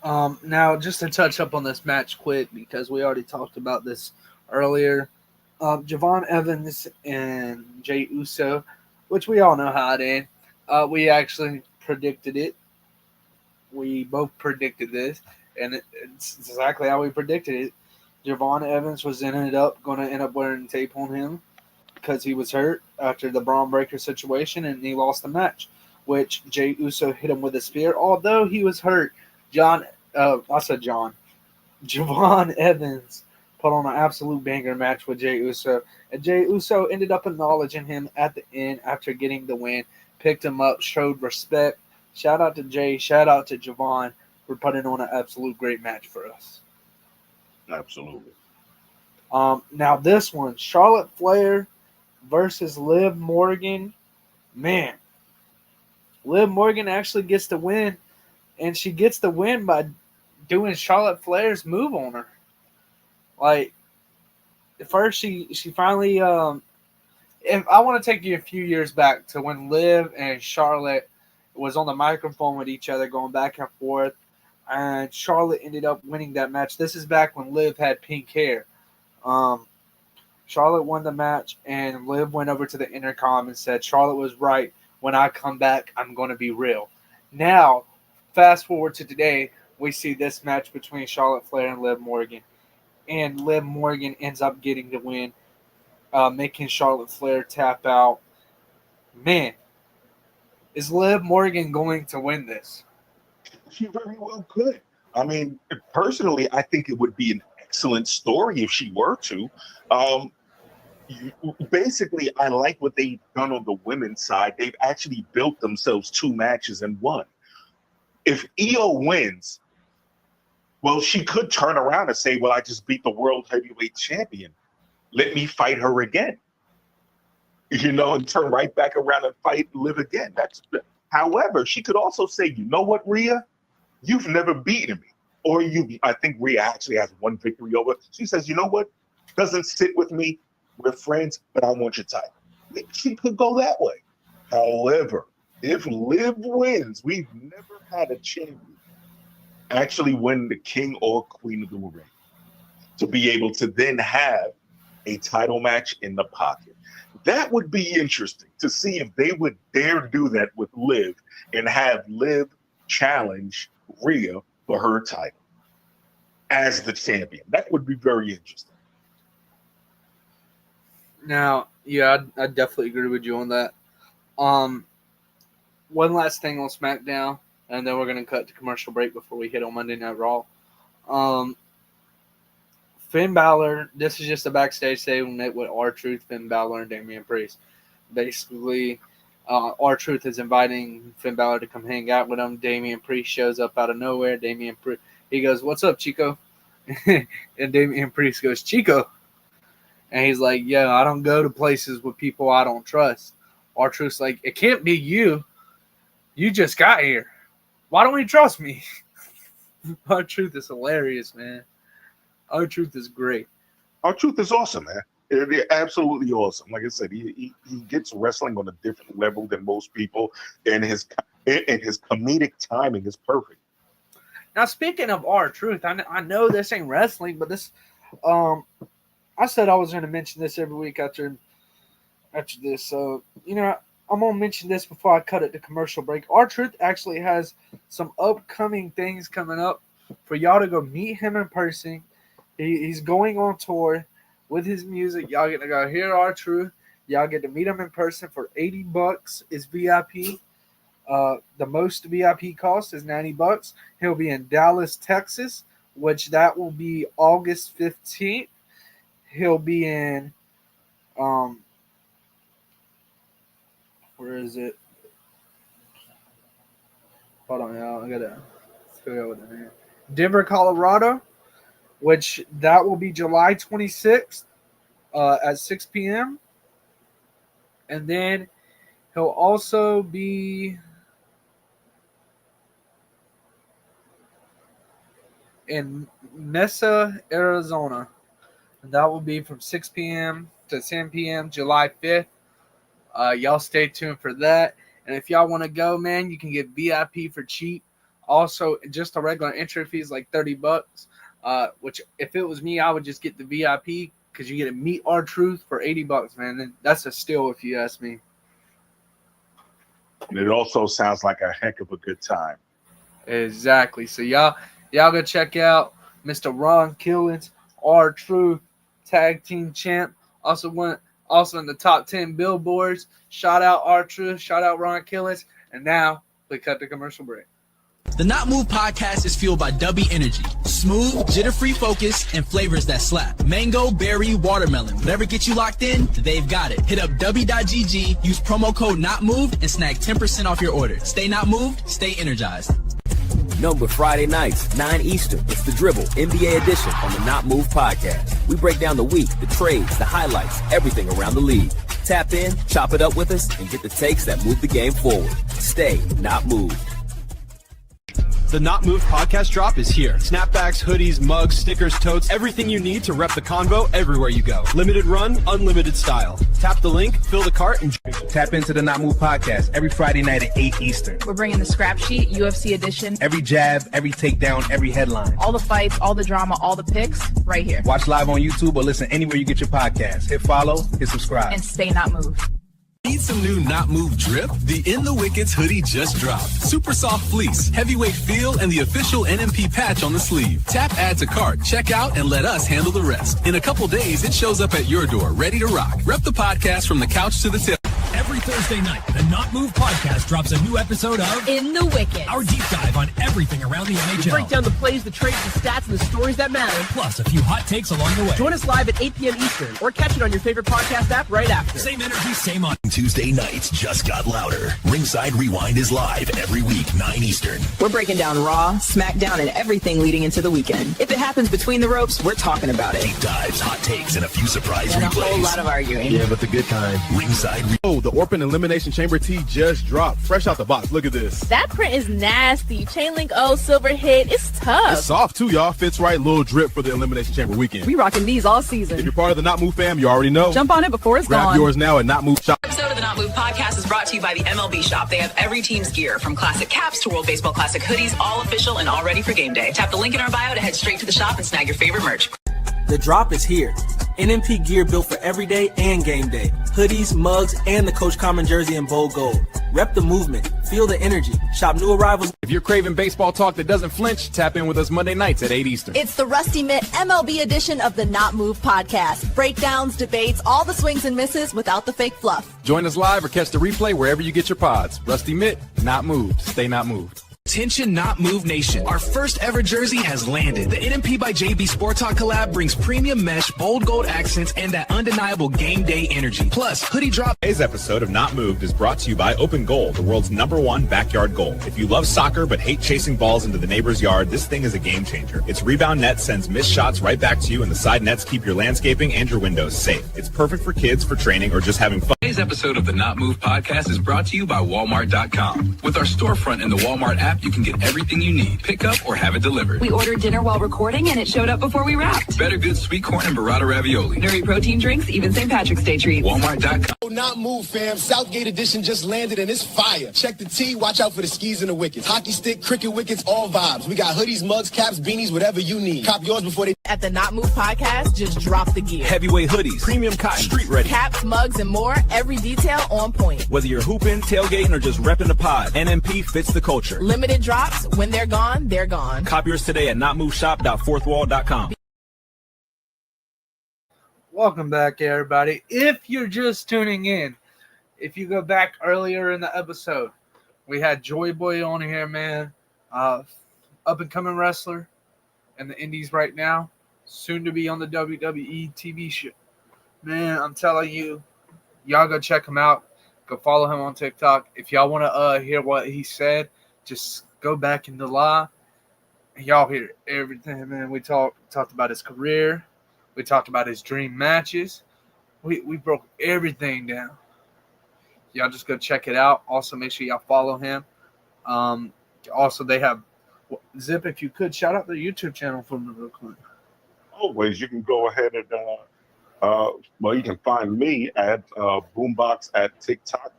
Now, just to touch up on this match quick, because we already talked about this earlier. Javon Evans and Jey Uso, which we all know how it ended. We actually predicted it. we both predicted this, and it's exactly how we predicted it. Javon Evans ended up going to end up wearing tape on him because he was hurt after the Braun Breaker situation, and he lost the match, which Jey Uso hit him with a spear. Although he was hurt, Javon Evans put on an absolute banger match with Jey Uso, and Jey Uso ended up acknowledging him at the end after getting the win, picked him up, showed respect. Shout out to Jey, shout out to Javon for putting on an absolute great match for us. Absolutely. Now this one, Charlotte Flair versus Liv Morgan. Man, Liv Morgan actually gets the win, and she gets the win by doing Charlotte Flair's move on her. Like, first she finally if I want to take you a few years back to when Liv and Charlotte was on the microphone with each other going back and forth, and Charlotte ended up winning that match. This is back when Liv had pink hair. Charlotte won the match, and Liv went over to the intercom and said, Charlotte was right. When I come back, I'm going to be real. Now, fast forward to today, we see this match between Charlotte Flair and Liv Morgan. And Liv Morgan ends up getting the win, making Charlotte Flair tap out. Man, is Liv Morgan going to win this? She very well could. I mean, personally, I think it would be an excellent story if she were to. Basically, I like what they've done on the women's side. They've actually built themselves 2 matches in one. If Io wins, well, she could turn around and say, well, I just beat the world heavyweight champion. Let me fight her again. And turn right back around and fight Liv again. However, she could also say, you know what, Rhea? You've never beaten me. Or I think Rhea actually has 1 victory over. She says, you know what? Doesn't sit with me. We're friends, but I want your title. She could go that way. However, if Liv wins, we've never had a champion actually win the king or queen of the ring to be able to then have a title match in the pocket. That would be interesting to see if they would dare do that with Liv and have Liv challenge Rhea for her title as the champion. That would be very interesting. Now, yeah, I definitely agree with you on that. One last thing on SmackDown, and then we're going to cut to commercial break before we hit on Monday Night Raw. Finn Balor, this is just a backstage segment with R-Truth, Finn Balor, and Damian Priest. Basically, R-Truth is inviting Finn Balor to come hang out with him. Damian Priest shows up out of nowhere. He goes, what's up, Chico? And Damian Priest goes, Chico. And he's like, yeah, I don't go to places with people I don't trust. R-Truth's like, it can't be you. You just got here. Why don't you trust me? R-Truth is hilarious, man. R-Truth is great. R-Truth is awesome, man. It'd be absolutely awesome. Like I said, he gets wrestling on a different level than most people, and his comedic timing is perfect. Now, speaking of R-Truth, I know this ain't wrestling, but this, I said I was going to mention this every week after this. So, I'm going to mention this before I cut it to commercial break. R-Truth actually has some upcoming things coming up for y'all to go meet him in person. He's going on tour with his music. Y'all get to go hear R-Truth. Y'all get to meet him in person for $80 is VIP. The most VIP cost is $90. He'll be in Dallas, Texas, which that will be August 15th. He'll be in where is it? Hold on, y'all. I gotta figure out what the name. Denver, Colorado, which that will be July 26th at 6 p.m. And then he'll also be in Mesa, Arizona. And that will be from 6 p.m. to 10 p.m. July 5th. Y'all stay tuned for that. And if y'all want to go, man, you can get VIP for cheap. Also, just a regular entry fee is like $30. Which, if it was me, I would just get the VIP because you get to meet R-Truth for $80, man. And that's a steal if you ask me. And it also sounds like a heck of a good time. Exactly. So y'all go check out Mr. Ron Killens, R-Truth, tag team champ. Also in the top 10 billboards. Shout out R-Truth, shout out Ron Killens. And now we cut the commercial break. The Not Move podcast is fueled by W Energy. Smooth, jitter-free focus, and flavors that slap. Mango, berry, watermelon. Whatever gets you locked in, they've got it. Hit up W.GG, use promo code NOTMOVED, and snag 10% off your order. Stay not moved, stay energized. Known but Friday nights, 9 Eastern, it's the Dribble NBA edition on the Not Move podcast. We break down the week, the trades, the highlights, everything around the league. Tap in, chop it up with us, and get the takes that move the game forward. Stay not moved. The Not Moved podcast drop is here. Snapbacks, hoodies, mugs, stickers, totes, everything you need to rep the convo everywhere you go. Limited run, unlimited style. Tap the link, fill the cart, and tap into the Not Moved podcast every Friday night at 8 Eastern. We're bringing the scrap sheet, UFC edition. Every jab, every takedown, every headline. All the fights, all the drama, all the picks, right here. Watch live on YouTube or listen anywhere you get your podcast. Hit follow, hit subscribe. And stay not moved. Need some new Not Move drip? The In the Wickets hoodie just dropped. Super soft fleece, heavyweight feel, and the official NMP patch on the sleeve. Tap add to cart, check out, and let us handle the rest. In a couple days, it shows up at your door, ready to rock. Rep the podcast from the couch to the tip. Every Thursday night, the Not Move podcast drops a new episode of In the Wickets, our deep dive on everything around the NHL. We break down the plays, the trades, the stats, and the stories that matter. Plus a few hot takes along the way. Join us live at 8 p.m. Eastern or catch it on your favorite podcast app right after. Same energy, same on. Tuesday nights just got louder. Ringside Rewind is live every week, 9 Eastern. We're breaking down Raw, SmackDown, and everything leading into the weekend. If it happens between the ropes, we're talking about it. Deep dives, hot takes, and a few surprise and replays. A whole lot of arguing. Yeah, but the good kind. Ringside Oh, the Orphan Elimination Chamber tee just dropped. Fresh out the box. Look at this. That print is nasty. Chain link O, silver hit. It's tough. It's soft too, y'all. Fits right. Little drip for the Elimination Chamber weekend. We rocking these all season. If you're part of the Not Move fam, you already know. Jump on it before it's Grab gone. yours now at Not Move Shop. Episode of the Not Move podcast is brought to you by the MLB Shop. They have every team's gear, from classic caps to World Baseball Classic hoodies, all official and all ready for game day. Tap the link in our bio to head straight to the shop and snag your favorite merch. The drop is here. NMP gear built for every day and game day. Hoodies, mugs, and the Coach Common jersey in bold gold. Rep the movement. Feel the energy. Shop new arrivals. If you're craving baseball talk that doesn't flinch, tap in with us Monday nights at 8 Eastern. It's the Rusty Mitt MLB edition of the Not Move podcast. Breakdowns, debates, all the swings and misses without the fake fluff. Join us live or catch the replay wherever you get your pods. Rusty Mitt, not moved. Stay not moved. Attention Not Move Nation. Our first ever jersey has landed. The NMP by JB Sport Talk collab brings premium mesh, bold gold accents, and that undeniable game day energy. Plus, hoodie drop. Today's episode of Not Moved is brought to you by Open Goal, the world's #1 backyard goal. If you love soccer but hate chasing balls into the neighbor's yard, this thing is a game changer. Its rebound net sends missed shots right back to you, and the side nets keep your landscaping and your windows safe. It's perfect for kids, for training, or just having fun. Today's episode of the Not Moved podcast is brought to you by Walmart.com. With our storefront in the Walmart app, you can get everything you need. Pick up or have it delivered. We ordered dinner while recording, and it showed up before we wrapped. Better good sweet corn and burrata ravioli. Nuri protein drinks, even St. Patrick's Day treats. Walmart.com. Not Move, fam. Southgate edition just landed, and it's fire. Check the tee. Watch out for the skis and the wickets. Hockey stick, cricket wickets, all vibes. We got hoodies, mugs, caps, beanies, whatever you need. Cop yours before they... At the Not Move podcast, just drop the gear. Heavyweight hoodies, premium cotton, street ready. Caps, mugs, and more. Every detail on point. Whether you're hooping, tailgating, or just repping the pod, NMP fits the culture. Limited drops. When they're gone, they're gone. Cop yours today at notmoveshop.fourthwall.com. Welcome back, everybody. If you're just tuning in, if you go back earlier in the episode, we had Joy Boy on here, man. Up-and-coming wrestler in the indies right now. Soon to be on the WWE TV show. Man, I'm telling you, y'all go check him out. Go follow him on TikTok. If y'all want to hear what he said, just go back in the live. Y'all hear everything, man. We talked about his career. We talked about his dream matches. We broke everything down. Y'all just go check it out. Also, make sure y'all follow him. Also, they have Zip. If you could shout out their YouTube channel for me real quick. Always, you can go ahead and well, you can find me at Boombox at TikTok.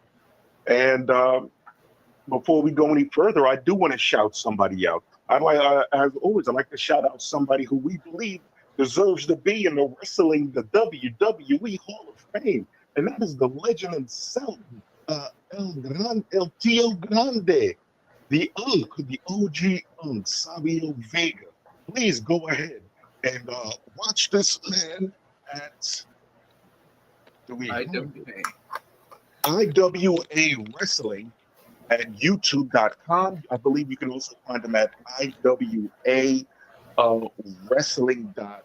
And before we go any further, I do want to shout somebody out. As always, I like to shout out somebody who we believe deserves to be in the WWE Hall of Fame, and that is the legend himself, El Tío Grande. the OG Savio Vega. Please go ahead and watch this man at IWA Wrestling at YouTube.com. I believe you can also find him at IWA Wrestling.com.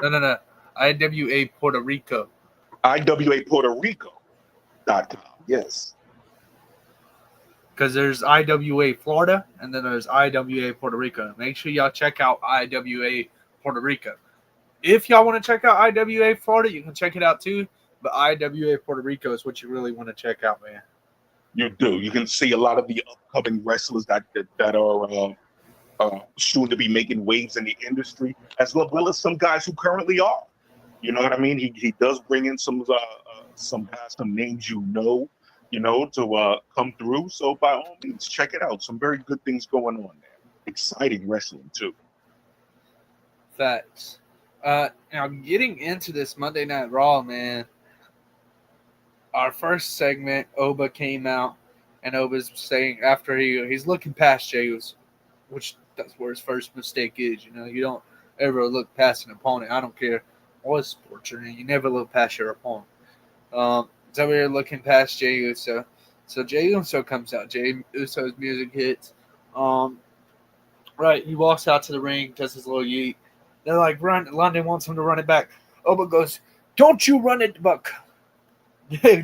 No. IWA Puerto Rico. IWA Puerto Rico.com. Yes. Because there's IWA Florida and then there's IWA Puerto Rico. Make sure y'all check out IWA Puerto Rico. If y'all want to check out IWA Florida, you can check it out too. But IWA Puerto Rico is what you really want to check out, man. You do. You can see a lot of the upcoming wrestlers that are soon to be making waves in the industry, as well as some guys who currently are. You know what I mean? He does bring in some guys, some names to come through. So by all means, check it out. Some very good things going on there. Exciting wrestling too. Facts. Now getting into this Monday Night Raw, man. Our first segment, Oba came out, and Oba's saying after he's looking past Jey Uso, which that's where his first mistake is. You know, you don't ever look past an opponent. I don't care what sport you're in. You never look past your opponent. So we're looking past Jey Uso. So Jey Uso comes out. Jey Uso's music hits. Right, he walks out to the ring, does his little yeet. They're like, run. London wants him to run it back. Oba goes, don't you run it back.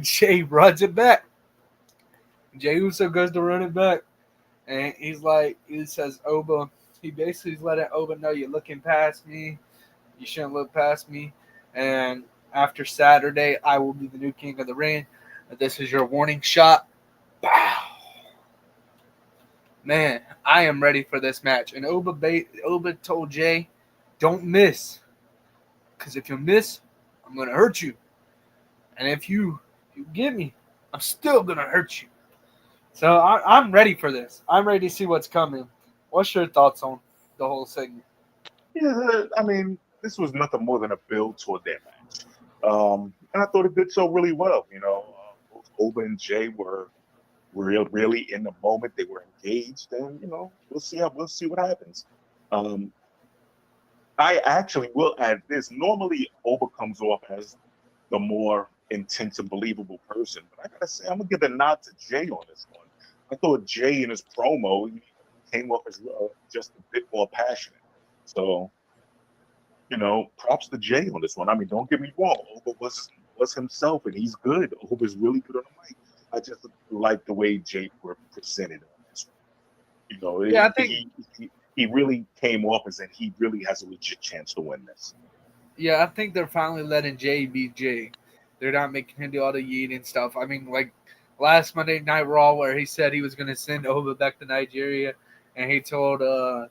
Jey runs it back. Jey Uso goes to run it back. And he says, Oba, he basically is letting Oba know you're looking past me. You shouldn't look past me. And after Saturday, I will be the new king of the ring. This is your warning shot. Bow. Man, I am ready for this match. And Oba told Jey, don't miss. Because if you miss, I'm going to hurt you. And if you get me, I'm still going to hurt you. So I'm ready for this. I'm ready to see what's coming. What's your thoughts on the whole segment? Yeah, I mean, this was nothing more than a build toward their match. And I thought it did so really well. You know, both Oba and Jey were really in the moment. They were engaged, and we'll see what happens. I actually will add this. Normally, Oba comes off as the more intense and believable person, but I gotta say, I'm gonna give a nod to Jey on this one. I thought Jey in his promo came off as just a bit more passionate. So, props to Jey on this one. I mean, don't get me wrong, Oba was himself, and he's good. Oba's really good on the mic. I just like the way Jey presented on this one. I think he really came off as if he really has a legit chance to win this. Yeah, I think they're finally letting Jey be Jey. They're not making him do all the yeet and stuff. I mean, like last Monday Night Raw where he said he was going to send Oba back to Nigeria, and he told the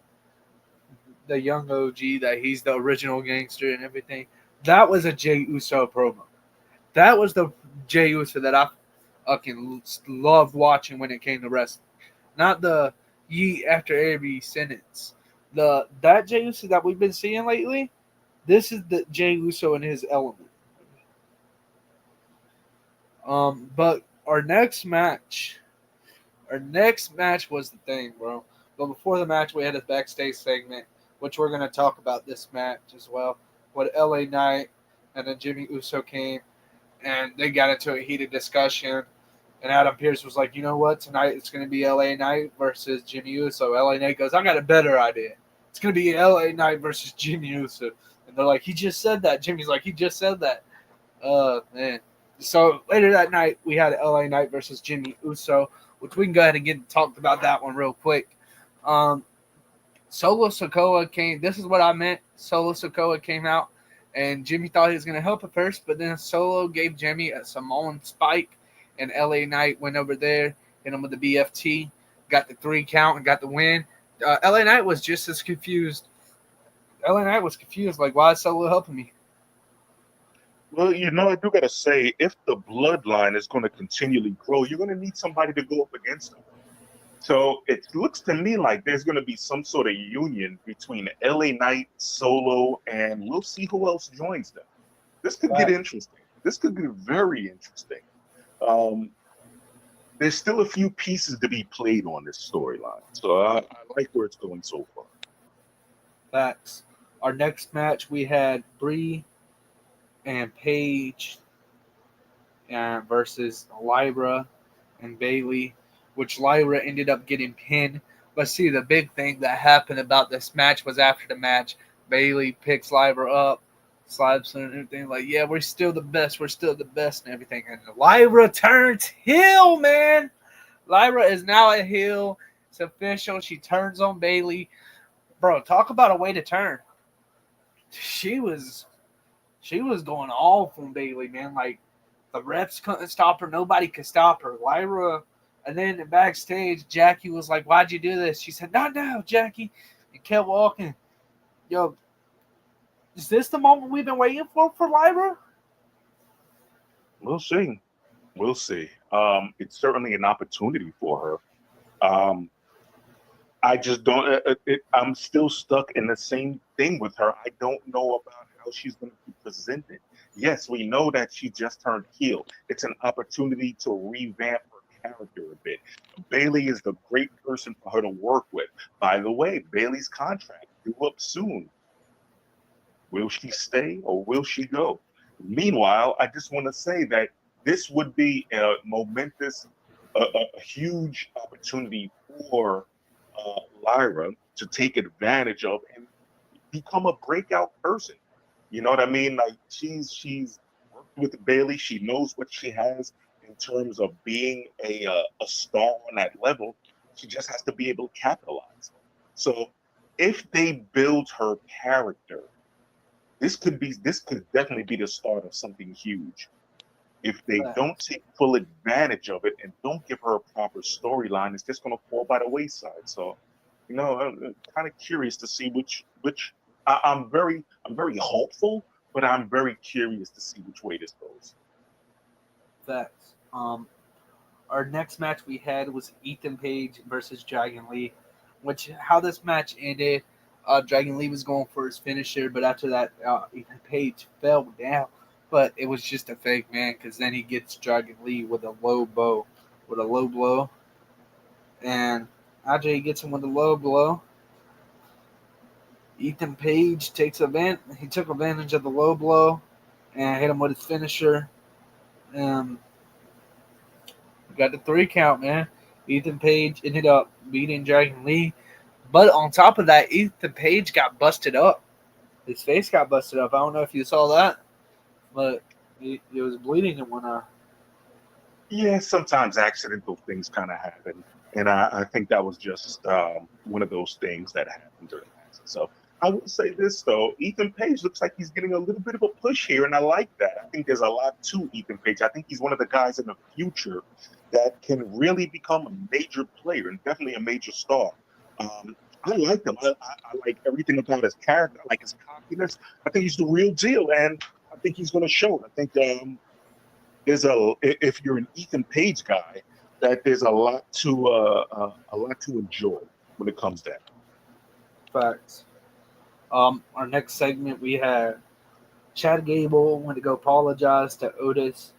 young OG that he's the original gangster and everything. That was a Jey Uso promo. That was the Jey Uso that I fucking loved watching when it came to wrestling. Not the yeet after every sentence. That Jey Uso that we've been seeing lately, this is the Jey Uso in his element. But our next match was the thing, bro. But before the match, we had a backstage segment, which we're going to talk about this match as well. With LA Knight and then Jimmy Uso came, and they got into a heated discussion. And Adam Pearce was like, you know what? Tonight it's going to be LA Knight versus Jimmy Uso. LA Knight goes, I got a better idea. It's going to be LA Knight versus Jimmy Uso. And they're like, he just said that. Jimmy's like, he just said that. Man. So later that night, we had LA Knight versus Jimmy Uso, which we can go ahead and talked about that one real quick. Solo Sikoa came. This is what I meant. Solo Sikoa came out, and Jimmy thought he was going to help at first, but then Solo gave Jimmy a Samoan spike, and LA Knight went over there, hit him with the BFT, got the 3 count, and got the win. LA Knight was just as confused. LA Knight was confused, like, why is Solo helping me? Well, I do got to say, if the bloodline is going to continually grow, you're going to need somebody to go up against them. So it looks to me like there's going to be some sort of union between LA Knight, Solo, and we'll see who else joins them. This could get interesting. This could get very interesting. there's still a few pieces to be played on this storyline. So I like where it's going so far. Facts. Our next match, we had Bree and Paige versus Lyra and Bailey, which Lyra ended up getting pinned. But see, the big thing that happened about this match was after the match, Bailey picks Lyra up, slaps her and everything, like, yeah, we're still the best and everything. And Lyra turns heel, man. Lyra is now a heel. It's official. She turns on Bailey. Bro, talk about a way to turn. She was going off on Bailey, man. Like, the refs couldn't stop her. Nobody could stop her. Lyra, and then backstage, Jackie was like, why'd you do this? She said, not now, Jackie. And kept walking. Yo, is this the moment we've been waiting for Lyra? We'll see. It's certainly an opportunity for her. I just don't. I'm still stuck in the same thing with her. I don't know about how she's going to be presented. Yes, we know that she just turned heel. It's an opportunity to revamp her character a bit. Bailey is the great person for her to work with. By the way, Bailey's contract due up soon. Will she stay or will she go? Meanwhile, I just want to say that this would be a momentous, a huge opportunity for Lyra to take advantage of and become a breakout person. You know what I mean? Like, she's worked with Bailey. She knows what she has in terms of being a star on that level. She just has to be able to capitalize. So if they build her character, this could definitely be the start of something huge. If they don't take full advantage of it and don't give her a proper storyline, it's just going to fall by the wayside. So, you know, I'm kind of curious to see which I'm very hopeful, but I'm very curious to see which way this goes. Facts. Our next match we had was Ethan Page versus Dragon Lee, how this match ended. Dragon Lee was going for his finisher, but after that, Ethan Page fell down. But it was just a fake, man, because then he gets Dragon Lee with a low blow. And after he gets him with a low blow, Ethan Page took advantage of the low blow and hit him with his finisher. Got the 3 count, man. Ethan Page ended up beating Dragon Lee. But on top of that, Ethan Page got busted up. His face got busted up. I don't know if you saw that, but it was bleeding and whatnot. Yeah, sometimes accidental things kind of happen. And I think that was just one of those things that happened during the match. So I will say this, though. Ethan Page looks like he's getting a little bit of a push here, and I like that. I think there's a lot to Ethan Page. I think he's one of the guys in the future that can really become a major player and definitely a major star. I like him. I like everything about his character. I like his cockiness. I think he's the real deal, and I think he's going to show it. I think if you're an Ethan Page guy, that there's a lot to enjoy when it comes to that. Facts. Our next segment, we had Chad Gable went to go apologize to Otis,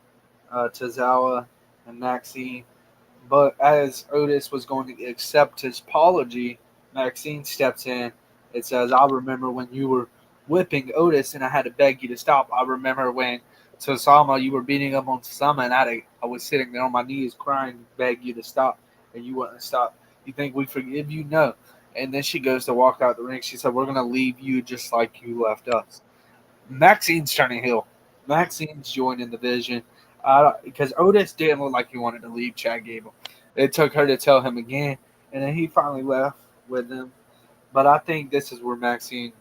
Tozawa, and Maxine. But as Otis was going to accept his apology, Maxine steps in and says, I remember when you were whipping Otis and I had to beg you to stop. I remember when you were beating up on Tosama and I was sitting there on my knees crying, beg you to stop, and you wouldn't stop. You think we forgive you? No. And then she goes to walk out the ring. She said, we're going to leave you just like you left us. Maxine's turning heel. Maxine's joining the Vision. Because Otis didn't look like he wanted to leave Chad Gable. It took her to tell him again, and then he finally left with them. But I think this is where Maxine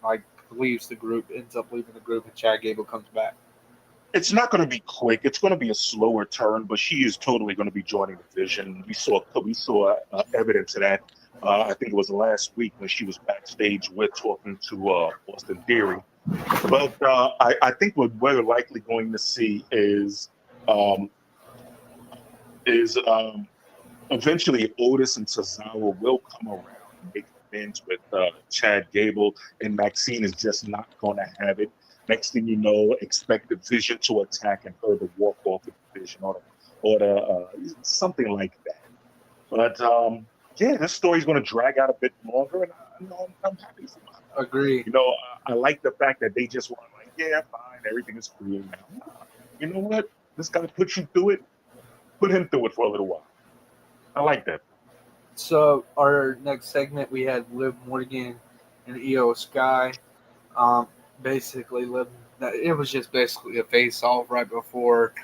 leaves the group, ends up leaving the group, and Chad Gable comes back. It's not going to be quick. It's going to be a slower turn, but she is totally going to be joining the Vision. We saw evidence of that. I think it was last week when she was backstage talking to Austin Theory. But I think what we're likely going to see is eventually Otis and Tozawa will come around and make amends with Chad Gable, and Maxine is just not going to have it. Next thing you know, expect the Vision to attack and her to walk off the Vision or something like that. But yeah, this story's going to drag out a bit longer, and I'm happy for my part. Agree. You know, I like the fact that they just want like, yeah, fine, everything is cool now. You know what? This guy put you through it. Put him through it for a little while. I like that. So our next segment, we had Liv Morgan and Io Sky. Basically, it was just basically a face-off right before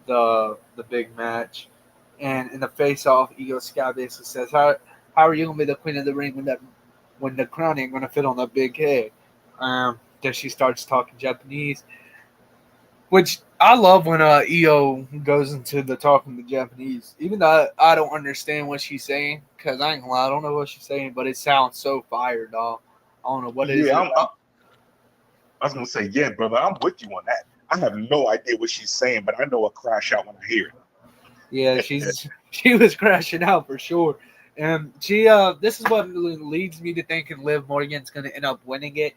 the big match. And in the face-off, Io Sky basically says, "How are you gonna be the queen of the ring when the crown ain't gonna fit on that big head?" Then she starts talking Japanese, which I love when Io goes into the talking the Japanese, even though I don't understand what she's saying, because I ain't gonna lie, I don't know what she's saying, but it sounds so fire, dog. I don't know what it is. I was gonna say, yeah, brother, I'm with you on that. I have no idea what she's saying, but I know a crash out when I hear it. Yeah, she was crashing out for sure. And this is what leads me to thinking Liv Morgan's going to end up winning it.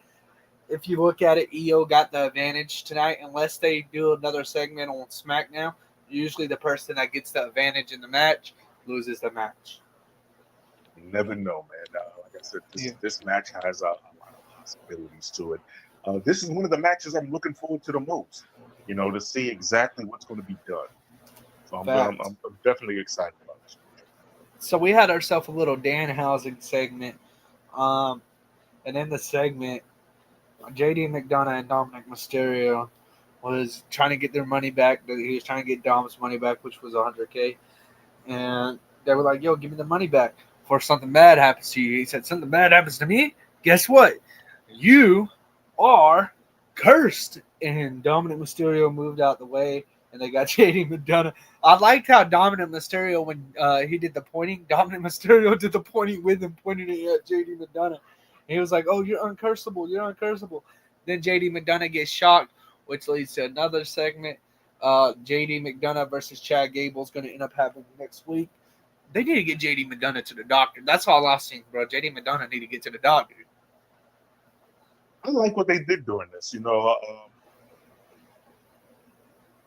If you look at it, Io got the advantage tonight. Unless they do another segment on SmackDown, usually the person that gets the advantage in the match loses the match. You never know, man. Like I said, this match has a lot of possibilities to it. This is one of the matches I'm looking forward to the most, to see exactly what's going to be done. So I'm definitely excited about this. So we had ourselves a little Danhausen segment. And in the segment, JD McDonough and Dominic Mysterio was trying to get their money back. He was trying to get Dom's money back, which was $100K. And they were like, yo, give me the money back before something bad happens to you. He said, something bad happens to me? Guess what? You are cursed. And Dominic Mysterio moved out the way, and they got JD McDonough. I liked how Dominic Mysterio, when he did the pointing, Dominic Mysterio did the pointing with him, pointing at JD McDonough. And he was like, oh, you're uncursable. You're uncursable. Then JD McDonough gets shocked, which leads to another segment. JD McDonough versus Chad Gable is going to end up happening next week. They need to get JD McDonough to the doctor. That's all I've seen, bro. JD McDonough need to get to the doctor. I like what they did during this.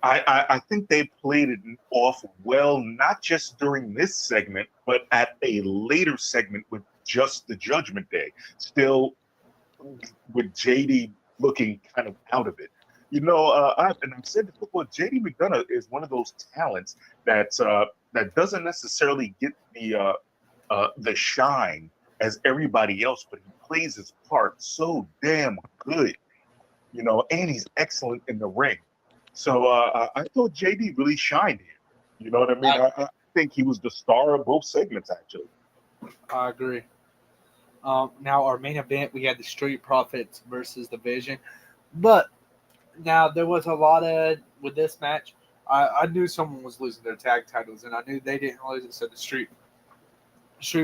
I think they played it off well, not just during this segment, but at a later segment with just the Judgment Day, still with JD looking kind of out of it. I've said this before, JD McDonough is one of those talents that doesn't necessarily get the shine as everybody else, but he plays his part so damn good, and he's excellent in the ring. So I thought JD really shined here. You know what I mean? I think he was the star of both segments, actually. I agree. Now, our main event, we had the Street Profits versus the Vision. But now there was a lot of, with this match, I knew someone was losing their tag titles, and I knew they didn't lose it, so the Street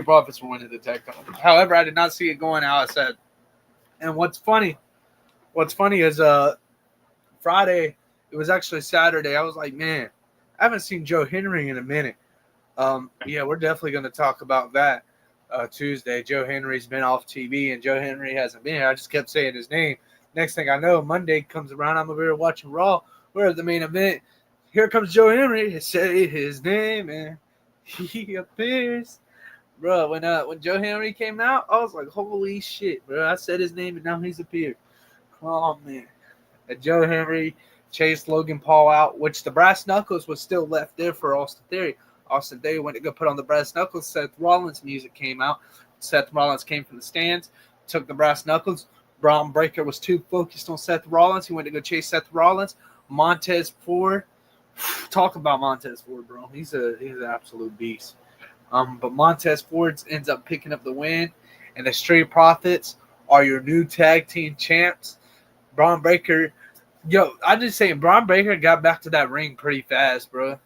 Profits were winning the tag title. However, I did not see it going how I said. And what's funny is Friday, it was actually Saturday. I was like, man, I haven't seen Joe Henry in a minute. Yeah, we're definitely going to talk about that Tuesday. Joe Henry's been off TV, and Joe Henry hasn't been here. I just kept saying his name. Next thing I know, Monday comes around. I'm over here watching Raw. We're at the main event. Here comes Joe Henry. Say his name, and he appears. Bro, when Joe Henry came out, I was like, holy shit, bro. I said his name, and now he's appeared. Oh, man. And Joe Henry chased Logan Paul out, which the brass knuckles was still left there for Austin Theory. Austin Theory went to go put on the brass knuckles. Seth Rollins' music came out. Seth Rollins came from the stands, took the brass knuckles. Braun Breaker was too focused on Seth Rollins. He went to go chase Seth Rollins. Montez Ford. Talk about Montez Ford, bro. He's an absolute beast. But Montez Ford ends up picking up the win. And the Street Profits are your new tag team champs. Braun Breaker. Yo, I'm just saying, Braun Breaker got back to that ring pretty fast, bro.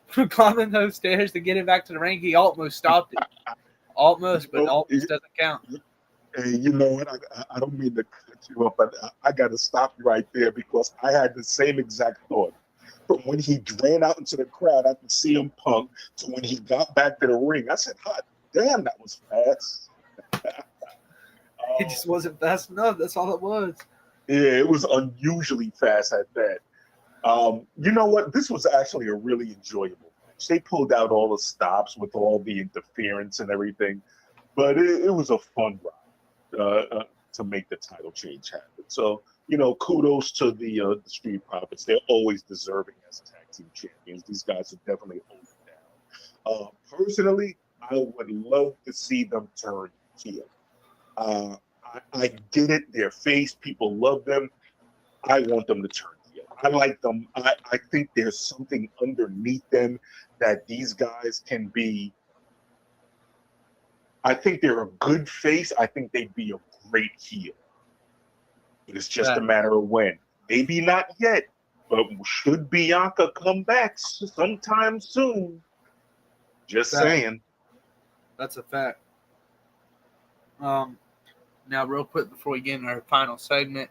Climbing those stairs to get it back to the ring, he almost stopped it. Almost, but almost doesn't count. Hey, you know what? I don't mean to cut you up, but I got to stop you right there because I had the same exact thought. From when he ran out into the crowd after CM Punk to when he got back to the ring, I said, hot damn, that was fast. It just wasn't fast enough. That's all it was. Yeah, it was unusually fast at that. You know what? This was actually a really enjoyable match. They pulled out all the stops with all the interference and everything, but it was a fun ride to make the title change happen. So, kudos to the Street Profits. They're always deserving as tag team champions. These guys are definitely holding down. Personally, I would love to see them turn heel. I get it. They're face. People love them. I want them to turn heel. I like them. I think there's something underneath them that these guys can be. I think they're a good face. I think they'd be a great heel. It's just a matter of when. Maybe not yet, but should Bianca come back sometime soon? Just saying. That's a fact. Now, real quick before we get in our final segment,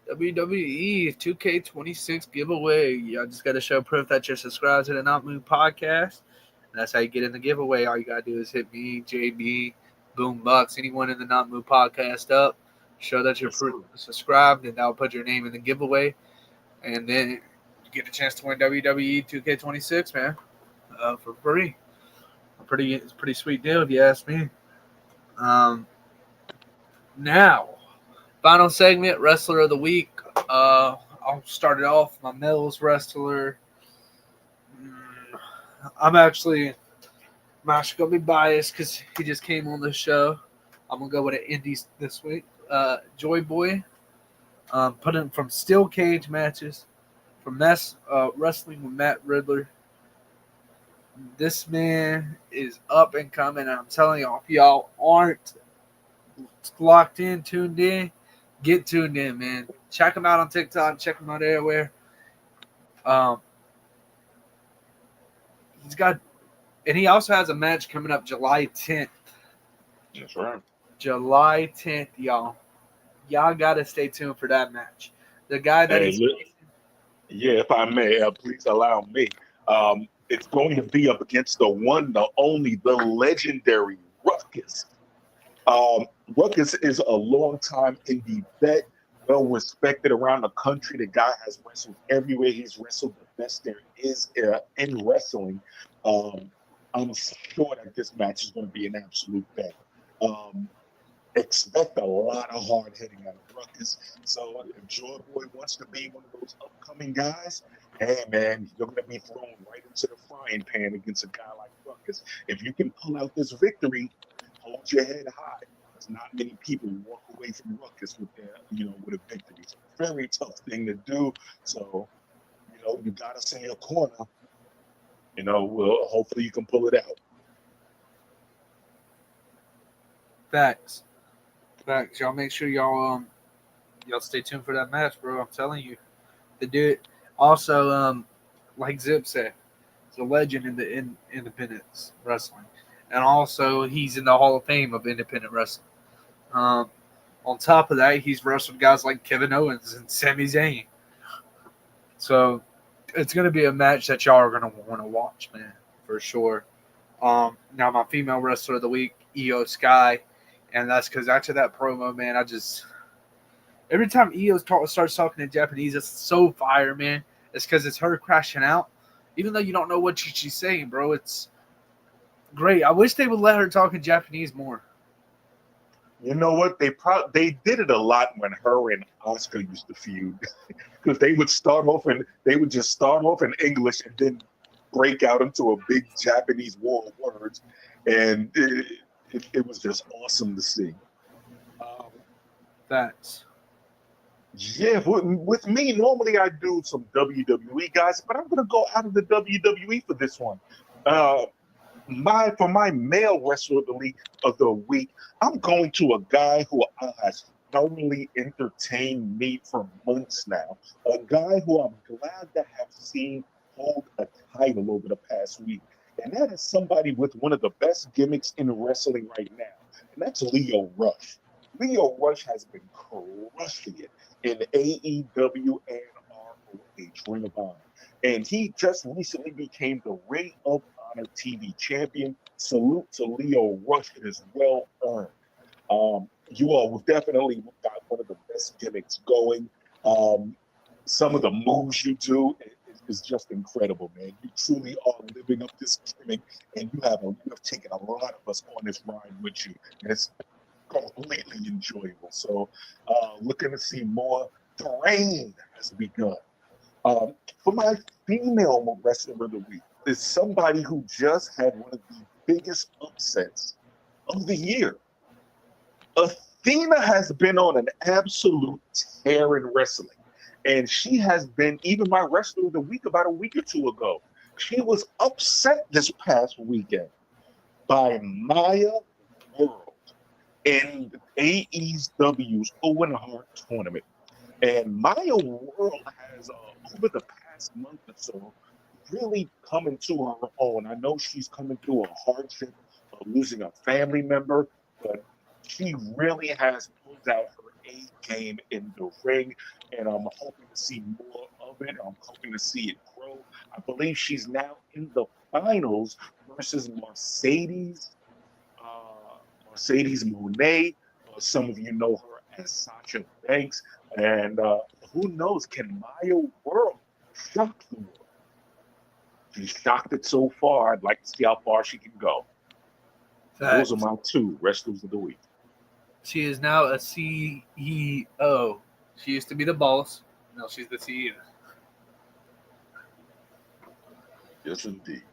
WWE 2K26 giveaway. Y'all just got to show proof that you're subscribed to the Not Move podcast. And that's how you get in the giveaway. All you got to do is hit me, JB, Boombox, anyone in the Not Move podcast up. Show that you're subscribed, and that'll put your name in the giveaway. And then you get a chance to win WWE 2K26, man, for free. It's a pretty sweet deal if you ask me. Now, final segment, Wrestler of the Week. I'll start it off. My Mills wrestler. I'm actually going to be biased because he just came on the show. I'm going to go with an Indies this week. Joy Boy. Put him from steel cage matches, from wrestling with Matt Riddler. This man is up and coming. I'm telling y'all, if y'all aren't locked in, tuned in, get tuned in, man. Check him out on TikTok. Check him out everywhere. He also has a match coming up July 10th. That's right. July 10th, y'all. Y'all got to stay tuned for that match. The guy that if I may, please allow me. It's going to be up against the one, the only, the legendary Ruckus. Ruckus is a long-time indie vet, well-respected around the country. The guy has wrestled everywhere. He's wrestled the best there is in wrestling. I'm sure that this match is going to be an absolute bang. Expect a lot of hard hitting out of Ruckus. So if Joy Boy wants to be one of those upcoming guys, hey man, you're going to be thrown right into the frying pan against a guy like Ruckus. If you can pull out this victory, hold your head high. There's not many people who walk away from Ruckus with with a victory. It's a very tough thing to do. So, you got us in your corner. Hopefully you can pull it out. Facts. Y'all make sure y'all stay tuned for that match, bro. I'm telling you, to do it. Also, like Zip said, he's a legend in the independent wrestling, and also he's in the Hall of Fame of independent wrestling. On top of that, he's wrestled guys like Kevin Owens and Sami Zayn. So it's going to be a match that y'all are going to want to watch, man, for sure. Now my female wrestler of the week, Io Sky. And that's because after that promo, man, every time Io starts talking in Japanese, it's so fire, man. It's because it's her crashing out. Even though you don't know what she's saying, bro, it's great. I wish they would let her talk in Japanese more. You know what? They did it a lot when her and Oscar used to feud, because they would just start off in English and then break out into a big Japanese war of words, and it was just awesome to see. Facts. Yeah, with me, normally I do some WWE guys, but I'm going to go out of the WWE for this one. For my male wrestler of the week, I'm going to a guy who has thoroughly entertained me for months now. A guy who I'm glad to have seen hold a title over the past week. And that is somebody with one of the best gimmicks in wrestling right now. And that's Lio Rush. Lio Rush has been crushing it in AEW and ROH, Ring of Honor. And he just recently became the Ring of Honor TV champion. Salute to Lio Rush. It is well earned. You all definitely got one of the best gimmicks going. some of the moves you do is just incredible, man. You truly are living up this gimmick, and you have taken a lot of us on this ride with you, and it's completely enjoyable. So, looking to see more. The reign has begun. For my female wrestler of the week is somebody who just had one of the biggest upsets of the year. Athena has been on an absolute tear in wrestling. And she has been even my wrestler of the week about a week or two ago. She was upset this past weekend by Maya World in AEW's Owen Hart tournament. And Maya World has, over the past month or so, really come into her own. I know she's coming through a hardship of losing a family member, but she really has pulled out her A game in the ring, and I'm hoping to see more of it. I'm hoping to see it grow. I believe she's now in the finals versus Mercedes Monet. Some of you know her as Sasha Banks, and who knows? Can Maya World shock the world? She's shocked it so far. I'd like to see how far she can go. Those are my two wrestlers of the week. She is now a CEO. She used to be the boss. Now she's the CEO. Yes, indeed.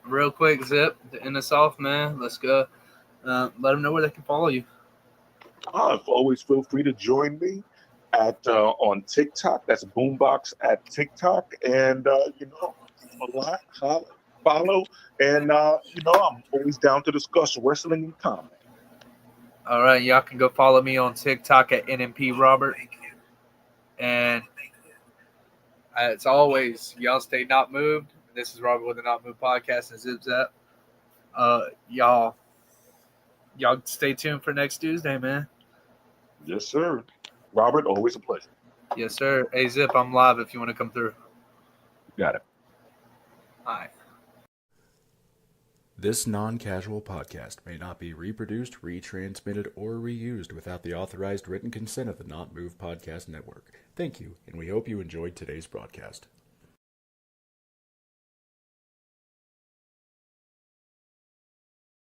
Real quick, Zip, to end us off, man. Let's go. Let them know where they can follow you. Always feel free to join me at on TikTok. That's Boombox at TikTok, and follow, and I'm always down to discuss wrestling and comedy. All right, y'all can go follow me on TikTok at NMP Robert, and as always, y'all stay not moved. This is Robert with the Not Moved Podcast and Zip Zap. Y'all stay tuned for next Tuesday, man. Yes, sir. Robert, always a pleasure. Yes, sir. Hey, Zip, I'm live if you want to come through. Got it. All right. This non-casual podcast may not be reproduced, retransmitted, or reused without the authorized written consent of the Not Moved Podcast Network. Thank you, and we hope you enjoyed today's broadcast.